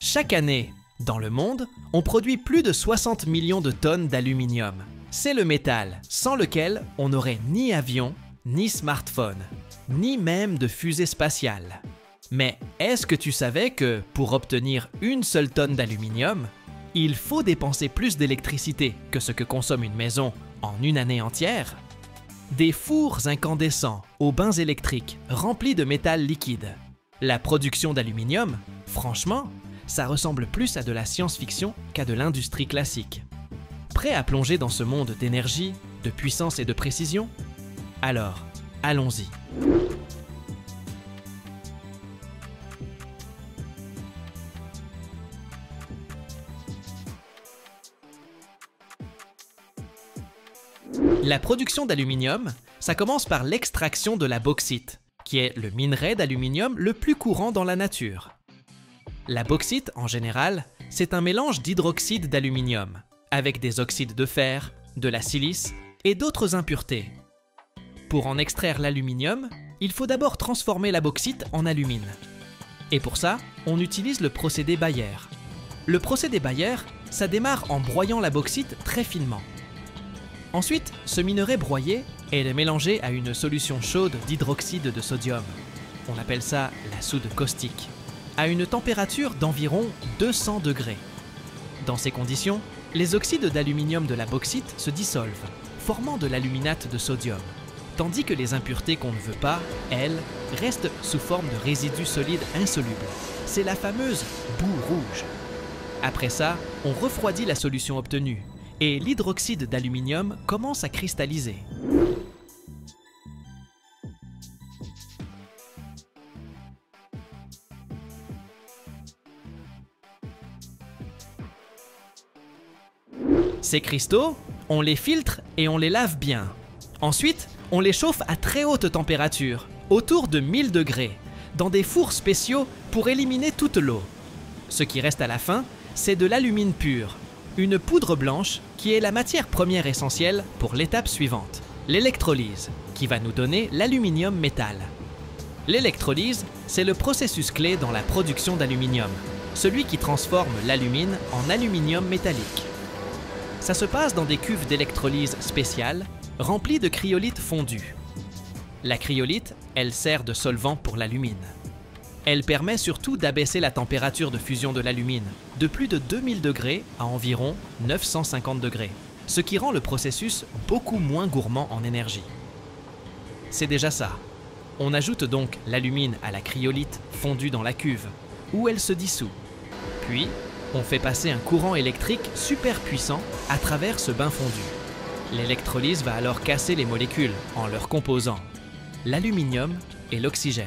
Chaque année, dans le monde, on produit plus de 60 millions de tonnes d'aluminium. C'est le métal sans lequel on n'aurait ni avion, ni smartphone, ni même de fusée spatiale. Mais est-ce que tu savais que pour obtenir une seule tonne d'aluminium, il faut dépenser plus d'électricité que ce que consomme une maison en une année entière? Des fours incandescents aux bains électriques remplis de métal liquide. La production d'aluminium, franchement, ça ressemble plus à de la science-fiction qu'à de l'industrie classique. Prêt à plonger dans ce monde d'énergie, de puissance et de précision? Alors, allons-y. La production d'aluminium, ça commence par l'extraction de la bauxite, qui est le minerai d'aluminium le plus courant dans la nature. La bauxite, en général, c'est un mélange d'hydroxyde d'aluminium, avec des oxydes de fer, de la silice et d'autres impuretés. Pour en extraire l'aluminium, il faut d'abord transformer la bauxite en alumine. Et pour ça, on utilise le procédé Bayer. Le procédé Bayer, ça démarre en broyant la bauxite très finement. Ensuite, ce minerai broyé est mélangé à une solution chaude d'hydroxyde de sodium. On appelle ça la soude caustique, à une température d'environ 200 degrés. Dans ces conditions, les oxydes d'aluminium de la bauxite se dissolvent, formant de l'aluminate de sodium, tandis que les impuretés qu'on ne veut pas, elles, restent sous forme de résidus solides insolubles. C'est la fameuse boue rouge. Après ça, on refroidit la solution obtenue, et l'hydroxyde d'aluminium commence à cristalliser. Ces cristaux, on les filtre et on les lave bien. Ensuite, on les chauffe à très haute température, autour de 1000 degrés, dans des fours spéciaux pour éliminer toute l'eau. Ce qui reste à la fin, c'est de l'alumine pur, une poudre blanche qui est la matière première essentielle pour l'étape suivante, l'électrolyse, qui va nous donner l'aluminium métal. L'électrolyse, c'est le processus clé dans la production d'aluminium, celui qui transforme l'alumine en aluminium métallique. Ça se passe dans des cuves d'électrolyse spéciales, remplies de cryolite fondu. La cryolite, elle sert de solvant pour l'alumine. Elle permet surtout d'abaisser la température de fusion de l'alumine de plus de 2000 degrés à environ 950 degrés, ce qui rend le processus beaucoup moins gourmand en énergie. C'est déjà ça. On ajoute donc l'alumine à la cryolite fondue dans la cuve, où elle se dissout. Puis, on fait passer un courant électrique super puissant à travers ce bain fondu. L'électrolyse va alors casser les molécules en leurs composants, l'aluminium et l'oxygène.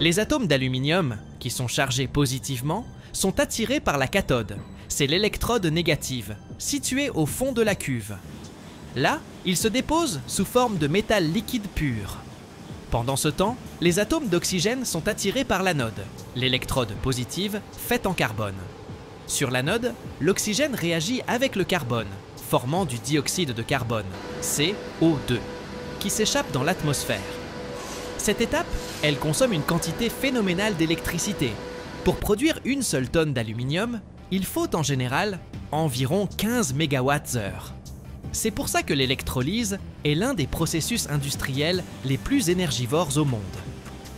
Les atomes d'aluminium, qui sont chargés positivement, sont attirés par la cathode. C'est l'électrode négative, située au fond de la cuve. Là, ils se déposent sous forme de métal liquide pur. Pendant ce temps, les atomes d'oxygène sont attirés par l'anode, l'électrode positive faite en carbone. Sur l'anode, l'oxygène réagit avec le carbone, formant du dioxyde de carbone, CO2, qui s'échappe dans l'atmosphère. Cette étape, elle consomme une quantité phénoménale d'électricité. Pour produire une seule tonne d'aluminium, il faut en général environ 15 MWh. C'est pour ça que l'électrolyse est l'un des processus industriels les plus énergivores au monde.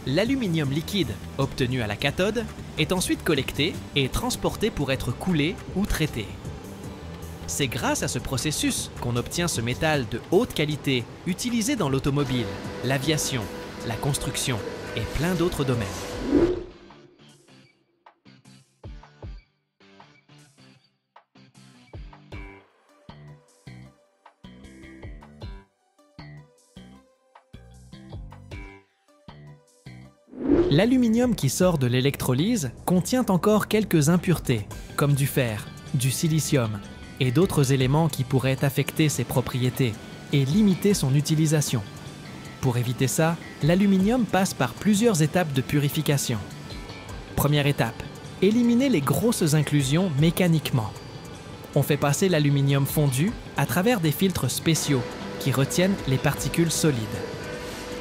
L'aluminium liquide, obtenu à la cathode, est ensuite collecté et transporté pour être coulé ou traité. C'est grâce à ce processus qu'on obtient ce métal de haute qualité utilisé dans l'automobile, l'aviation, la construction et plein d'autres domaines. L'aluminium qui sort de l'électrolyse contient encore quelques impuretés, comme du fer, du silicium et d'autres éléments qui pourraient affecter ses propriétés et limiter son utilisation. Pour éviter ça, l'aluminium passe par plusieurs étapes de purification. Première étape, éliminer les grosses inclusions mécaniquement. On fait passer l'aluminium fondu à travers des filtres spéciaux qui retiennent les particules solides.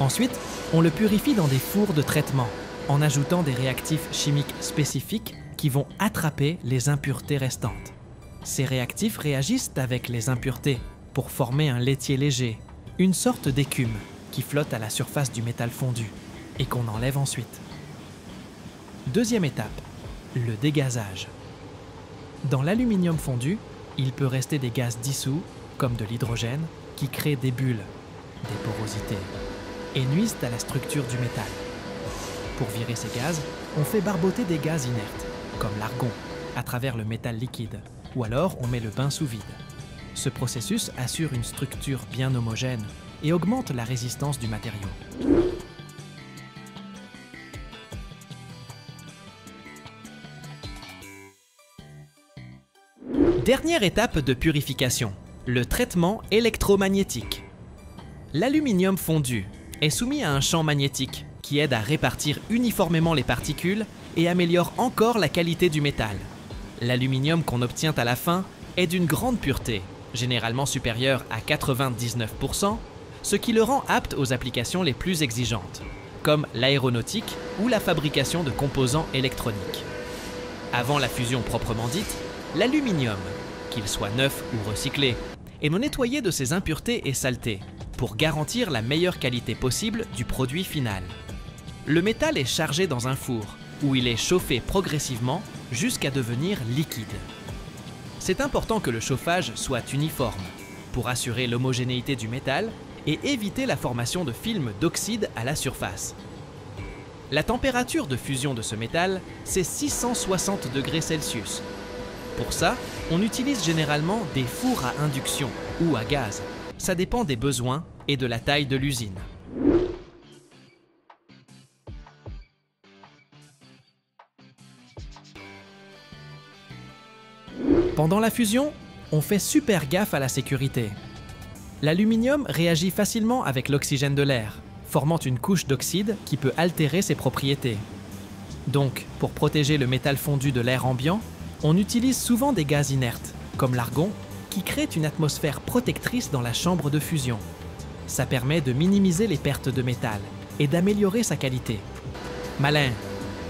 Ensuite, on le purifie dans des fours de traitement en ajoutant des réactifs chimiques spécifiques qui vont attraper les impuretés restantes. Ces réactifs réagissent avec les impuretés pour former un laitier léger, une sorte d'écume qui flotte à la surface du métal fondu et qu'on enlève ensuite. Deuxième étape, le dégazage. Dans l'aluminium fondu, il peut rester des gaz dissous, comme de l'hydrogène, qui créent des bulles, des porosités, et nuisent à la structure du métal. Pour virer ces gaz, on fait barboter des gaz inertes, comme l'argon, à travers le métal liquide, ou alors on met le bain sous vide. Ce processus assure une structure bien homogène et augmente la résistance du matériau. Dernière étape de purification, le traitement électromagnétique. L'aluminium fondu est soumis à un champ magnétique qui aide à répartir uniformément les particules et améliore encore la qualité du métal. L'aluminium qu'on obtient à la fin est d'une grande pureté, généralement supérieure à 99%, ce qui le rend apte aux applications les plus exigeantes, comme l'aéronautique ou la fabrication de composants électroniques. Avant la fusion proprement dite, l'aluminium, qu'il soit neuf ou recyclé, est nettoyé de ses impuretés et saletés pour garantir la meilleure qualité possible du produit final. Le métal est chargé dans un four où il est chauffé progressivement jusqu'à devenir liquide. C'est important que le chauffage soit uniforme pour assurer l'homogénéité du métal et éviter la formation de films d'oxyde à la surface. La température de fusion de ce métal, c'est 660 degrés Celsius. Pour ça, on utilise généralement des fours à induction ou à gaz. Ça dépend des besoins et de la taille de l'usine. Pendant la fusion, on fait super gaffe à la sécurité. L'aluminium réagit facilement avec l'oxygène de l'air, formant une couche d'oxyde qui peut altérer ses propriétés. Donc, pour protéger le métal fondu de l'air ambiant, on utilise souvent des gaz inertes, comme l'argon, qui crée une atmosphère protectrice dans la chambre de fusion. Ça permet de minimiser les pertes de métal et d'améliorer sa qualité. Malin!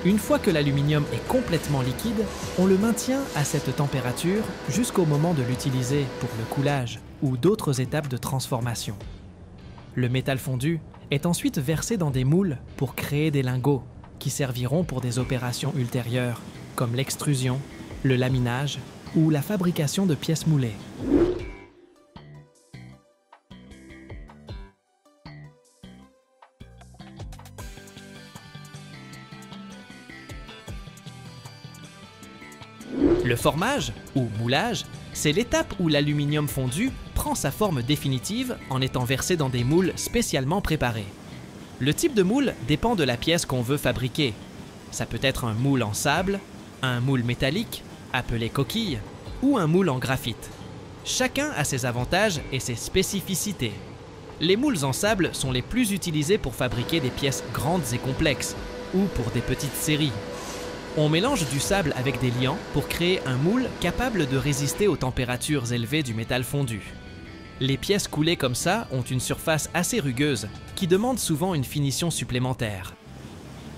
Une fois que l'aluminium est complètement liquide, on le maintient à cette température jusqu'au moment de l'utiliser pour le coulage ou d'autres étapes de transformation. Le métal fondu est ensuite versé dans des moules pour créer des lingots, qui serviront pour des opérations ultérieures, comme l'extrusion, le laminage ou la fabrication de pièces moulées. Le formage, ou moulage, c'est l'étape où l'aluminium fondu prend sa forme définitive en étant versé dans des moules spécialement préparés. Le type de moule dépend de la pièce qu'on veut fabriquer. Ça peut être un moule en sable, un moule métallique, appelé coquille, ou un moule en graphite. Chacun a ses avantages et ses spécificités. Les moules en sable sont les plus utilisés pour fabriquer des pièces grandes et complexes, ou pour des petites séries. On mélange du sable avec des liants pour créer un moule capable de résister aux températures élevées du métal fondu. Les pièces coulées comme ça ont une surface assez rugueuse qui demande souvent une finition supplémentaire.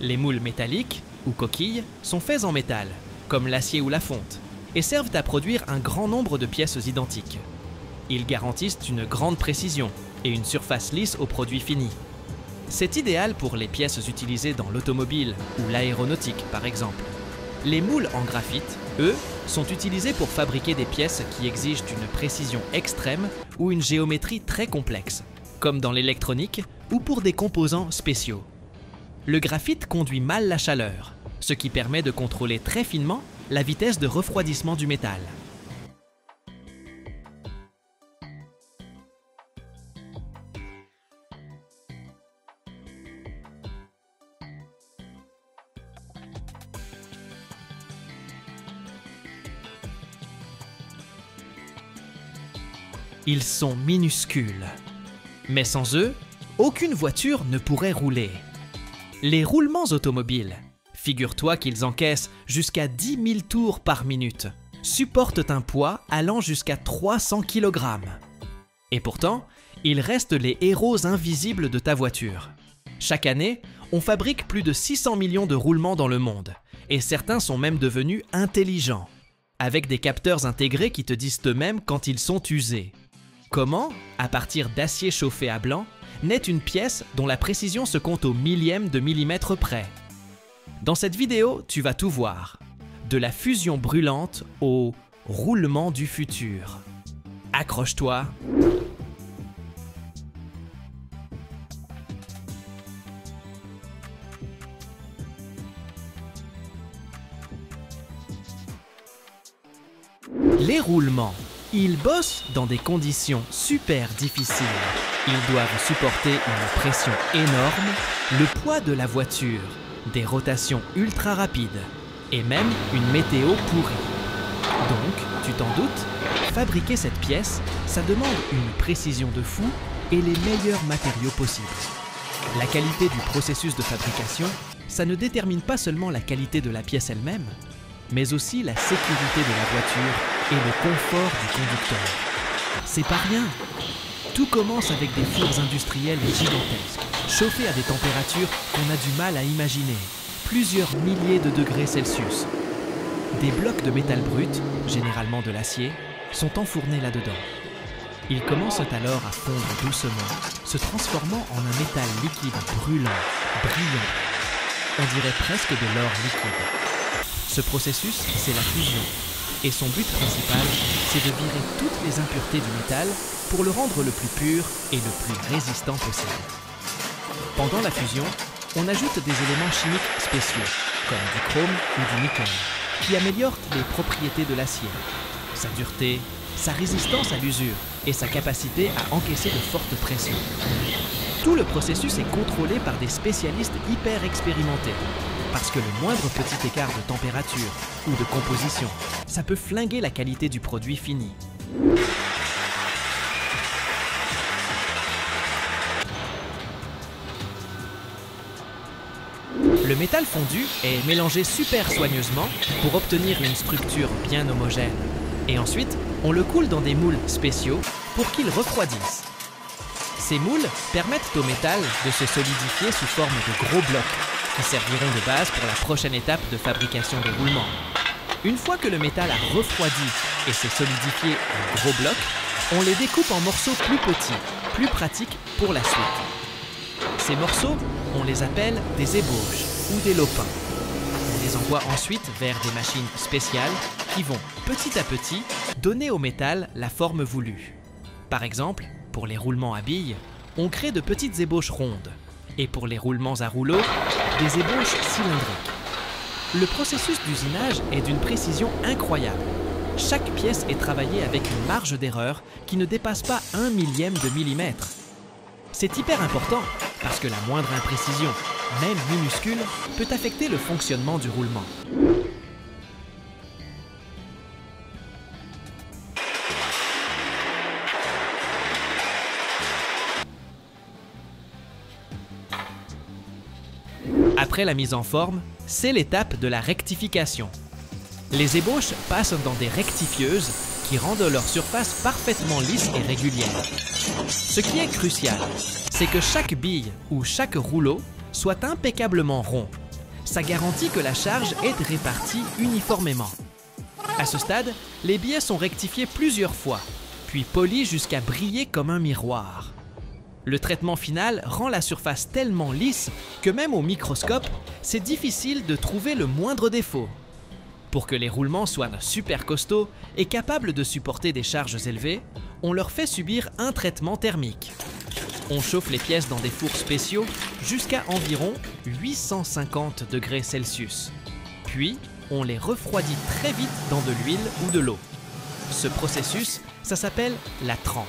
Les moules métalliques, ou coquilles, sont faits en métal, comme l'acier ou la fonte, et servent à produire un grand nombre de pièces identiques. Ils garantissent une grande précision et une surface lisse au produit fini. C'est idéal pour les pièces utilisées dans l'automobile ou l'aéronautique, par exemple. Les moules en graphite, eux, sont utilisés pour fabriquer des pièces qui exigent une précision extrême ou une géométrie très complexe, comme dans l'électronique ou pour des composants spéciaux. Le graphite conduit mal la chaleur, ce qui permet de contrôler très finement la vitesse de refroidissement du métal. Ils sont minuscules. Mais sans eux, aucune voiture ne pourrait rouler. Les roulements automobiles, figure-toi qu'ils encaissent jusqu'à 10 000 tours par minute, supportent un poids allant jusqu'à 300 kg. Et pourtant, ils restent les héros invisibles de ta voiture. Chaque année, on fabrique plus de 600 millions de roulements dans le monde, et certains sont même devenus intelligents, avec des capteurs intégrés qui te disent eux-mêmes quand ils sont usés. Comment, à partir d'acier chauffé à blanc, naît une pièce dont la précision se compte au millième de millimètre près? Dans cette vidéo, tu vas tout voir. De la fusion brûlante au roulement du futur. Accroche-toi. Les roulements. Ils bossent dans des conditions super difficiles. Ils doivent supporter une pression énorme, le poids de la voiture, des rotations ultra rapides et même une météo pourrie. Donc, tu t'en doutes, fabriquer cette pièce, ça demande une précision de fou et les meilleurs matériaux possibles. La qualité du processus de fabrication, ça ne détermine pas seulement la qualité de la pièce elle-même, mais aussi la sécurité de la voiture et le confort du conducteur. C'est pas rien. Tout commence avec des fours industriels gigantesques, chauffés à des températures qu'on a du mal à imaginer, plusieurs milliers de degrés Celsius. Des blocs de métal brut, généralement de l'acier, sont enfournés là-dedans. Ils commencent alors à fondre doucement, se transformant en un métal liquide brûlant, brillant. On dirait presque de l'or liquide. Ce processus, c'est la fusion. Et son but principal, c'est de virer toutes les impuretés du métal pour le rendre le plus pur et le plus résistant possible. Pendant la fusion, on ajoute des éléments chimiques spéciaux, comme du chrome ou du nickel, qui améliorent les propriétés de l'acier, sa dureté, sa résistance à l'usure et sa capacité à encaisser de fortes pressions. Tout le processus est contrôlé par des spécialistes hyper expérimentés, parce que le moindre petit écart de température ou de composition, ça peut flinguer la qualité du produit fini. Le métal fondu est mélangé super soigneusement pour obtenir une structure bien homogène. Et ensuite, on le coule dans des moules spéciaux pour qu'ils refroidissent. Ces moules permettent au métal de se solidifier sous forme de gros blocs qui serviront de base pour la prochaine étape de fabrication de roulements. Une fois que le métal a refroidi et s'est solidifié en gros blocs, on les découpe en morceaux plus petits, plus pratiques pour la suite. Ces morceaux, on les appelle des ébauches. ou des lopins. On les envoie ensuite vers des machines spéciales qui vont petit à petit donner au métal la forme voulue. Par exemple, pour les roulements à billes, on crée de petites ébauches rondes, et pour les roulements à rouleaux, des ébauches cylindriques. Le processus d'usinage est d'une précision incroyable. Chaque pièce est travaillée avec une marge d'erreur qui ne dépasse pas 1 millième de millimètre. C'est hyper important parce que la moindre imprécision, même minuscule, peut affecter le fonctionnement du roulement. Après la mise en forme, c'est l'étape de la rectification. Les ébauches passent dans des rectifieuses qui rendent leur surface parfaitement lisse et régulière. Ce qui est crucial, c'est que chaque bille ou chaque rouleau soit impeccablement rond. Ça garantit que la charge est répartie uniformément. À ce stade, les billets sont rectifiés plusieurs fois, puis polis jusqu'à briller comme un miroir. Le traitement final rend la surface tellement lisse que même au microscope, c'est difficile de trouver le moindre défaut. Pour que les roulements soient super costauds et capables de supporter des charges élevées, on leur fait subir un traitement thermique. On chauffe les pièces dans des fours spéciaux jusqu'à environ 850 degrés Celsius. Puis, on les refroidit très vite dans de l'huile ou de l'eau. Ce processus, ça s'appelle la trempe.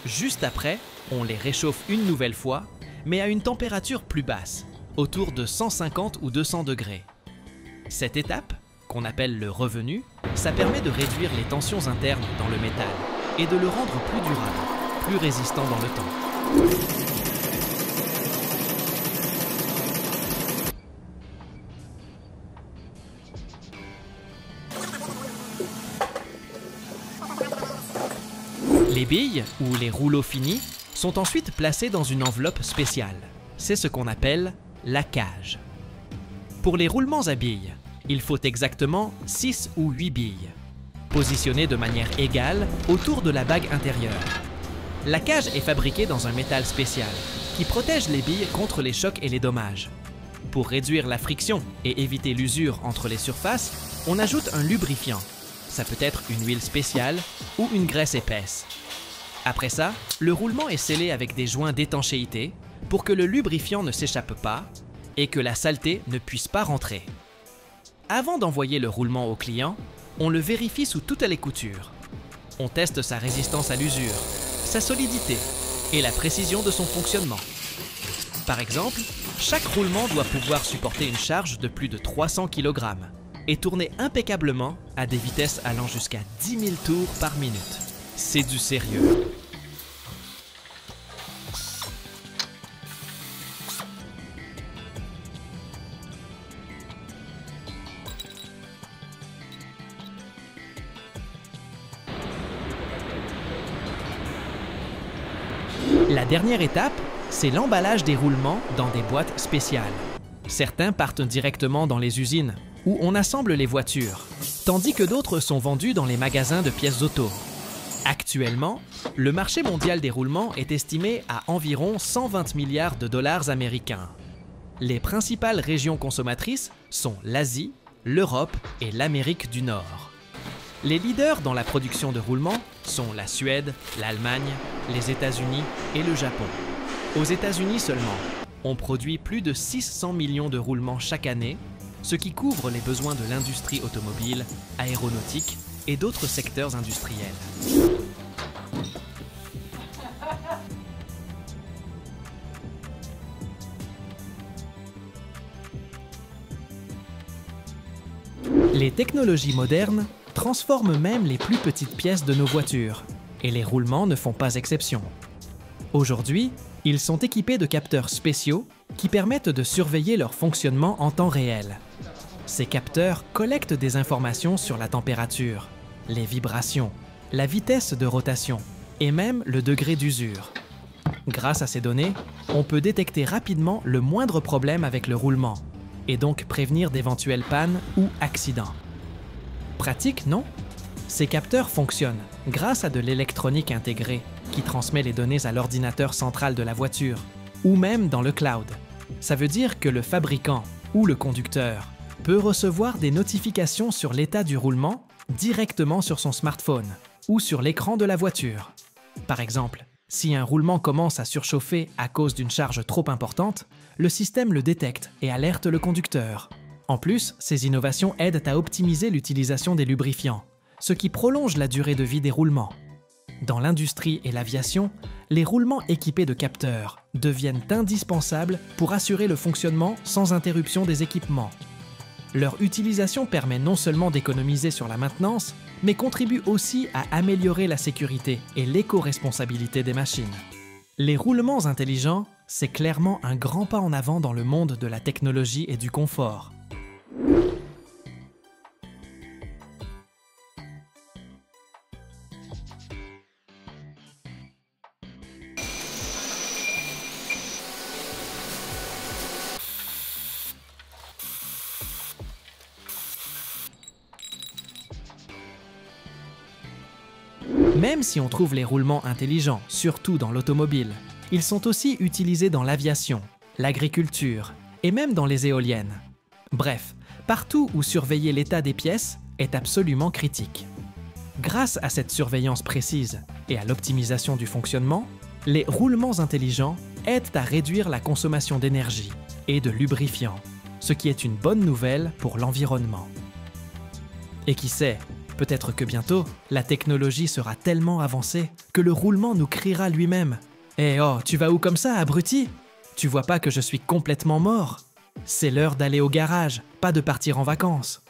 Juste après, on les réchauffe une nouvelle fois, mais à une température plus basse, autour de 150 ou 200 degrés. Cette étape, qu'on appelle le revenu, ça permet de réduire les tensions internes dans le métal et de le rendre plus durable, plus résistant dans le temps. Les billes, ou les rouleaux finis, sont ensuite placés dans une enveloppe spéciale. C'est ce qu'on appelle la cage. Pour les roulements à billes, il faut exactement 6 ou 8 billes, positionnées de manière égale autour de la bague intérieure. La cage est fabriquée dans un métal spécial qui protège les billes contre les chocs et les dommages. Pour réduire la friction et éviter l'usure entre les surfaces, on ajoute un lubrifiant. Ça peut être une huile spéciale ou une graisse épaisse. Après ça, le roulement est scellé avec des joints d'étanchéité pour que le lubrifiant ne s'échappe pas et que la saleté ne puisse pas rentrer. Avant d'envoyer le roulement au client, on le vérifie sous toutes les coutures. On teste sa résistance à l'usure, sa solidité et la précision de son fonctionnement. Par exemple, chaque roulement doit pouvoir supporter une charge de plus de 300 kg et tourner impeccablement à des vitesses allant jusqu'à 10 000 tours par minute. C'est du sérieux. La dernière étape, c'est l'emballage des roulements dans des boîtes spéciales. Certains partent directement dans les usines, où on assemble les voitures, tandis que d'autres sont vendus dans les magasins de pièces auto. Actuellement, le marché mondial des roulements est estimé à environ 120 milliards de dollars américains. Les principales régions consommatrices sont l'Asie, l'Europe et l'Amérique du Nord. Les leaders dans la production de roulements sont la Suède, l'Allemagne, les États-Unis et le Japon. Aux États-Unis seulement, on produit plus de 600 millions de roulements chaque année, ce qui couvre les besoins de l'industrie automobile, aéronautique et d'autres secteurs industriels. Les technologies modernes transforment même les plus petites pièces de nos voitures, et les roulements ne font pas exception. Aujourd'hui, ils sont équipés de capteurs spéciaux qui permettent de surveiller leur fonctionnement en temps réel. Ces capteurs collectent des informations sur la température, les vibrations, la vitesse de rotation et même le degré d'usure. Grâce à ces données, on peut détecter rapidement le moindre problème avec le roulement et donc prévenir d'éventuelles pannes ou accidents. Pratique, non? Ces capteurs fonctionnent grâce à de l'électronique intégrée qui transmet les données à l'ordinateur central de la voiture ou même dans le cloud. Ça veut dire que le fabricant Ou le conducteur peut recevoir des notifications sur l'état du roulement directement sur son smartphone ou sur l'écran de la voiture. Par exemple, si un roulement commence à surchauffer à cause d'une charge trop importante, le système le détecte et alerte le conducteur. En plus, ces innovations aident à optimiser l'utilisation des lubrifiants, ce qui prolonge la durée de vie des roulements. Dans l'industrie et l'aviation, les roulements équipés de capteurs deviennent indispensables pour assurer le fonctionnement sans interruption des équipements. Leur utilisation permet non seulement d'économiser sur la maintenance, mais contribue aussi à améliorer la sécurité et l'éco-responsabilité des machines. Les roulements intelligents, c'est clairement un grand pas en avant dans le monde de la technologie et du confort. Même si on trouve les roulements intelligents, surtout dans l'automobile, ils sont aussi utilisés dans l'aviation, l'agriculture et même dans les éoliennes. Bref, partout où surveiller l'état des pièces est absolument critique. Grâce à cette surveillance précise et à l'optimisation du fonctionnement, les roulements intelligents aident à réduire la consommation d'énergie et de lubrifiants, ce qui est une bonne nouvelle pour l'environnement. Et qui sait, peut-être que bientôt, la technologie sera tellement avancée que le roulement nous criera lui-même. « Eh oh, tu vas où comme ça, abruti? Tu vois pas que je suis complètement mort? C'est l'heure d'aller au garage, pas de partir en vacances. »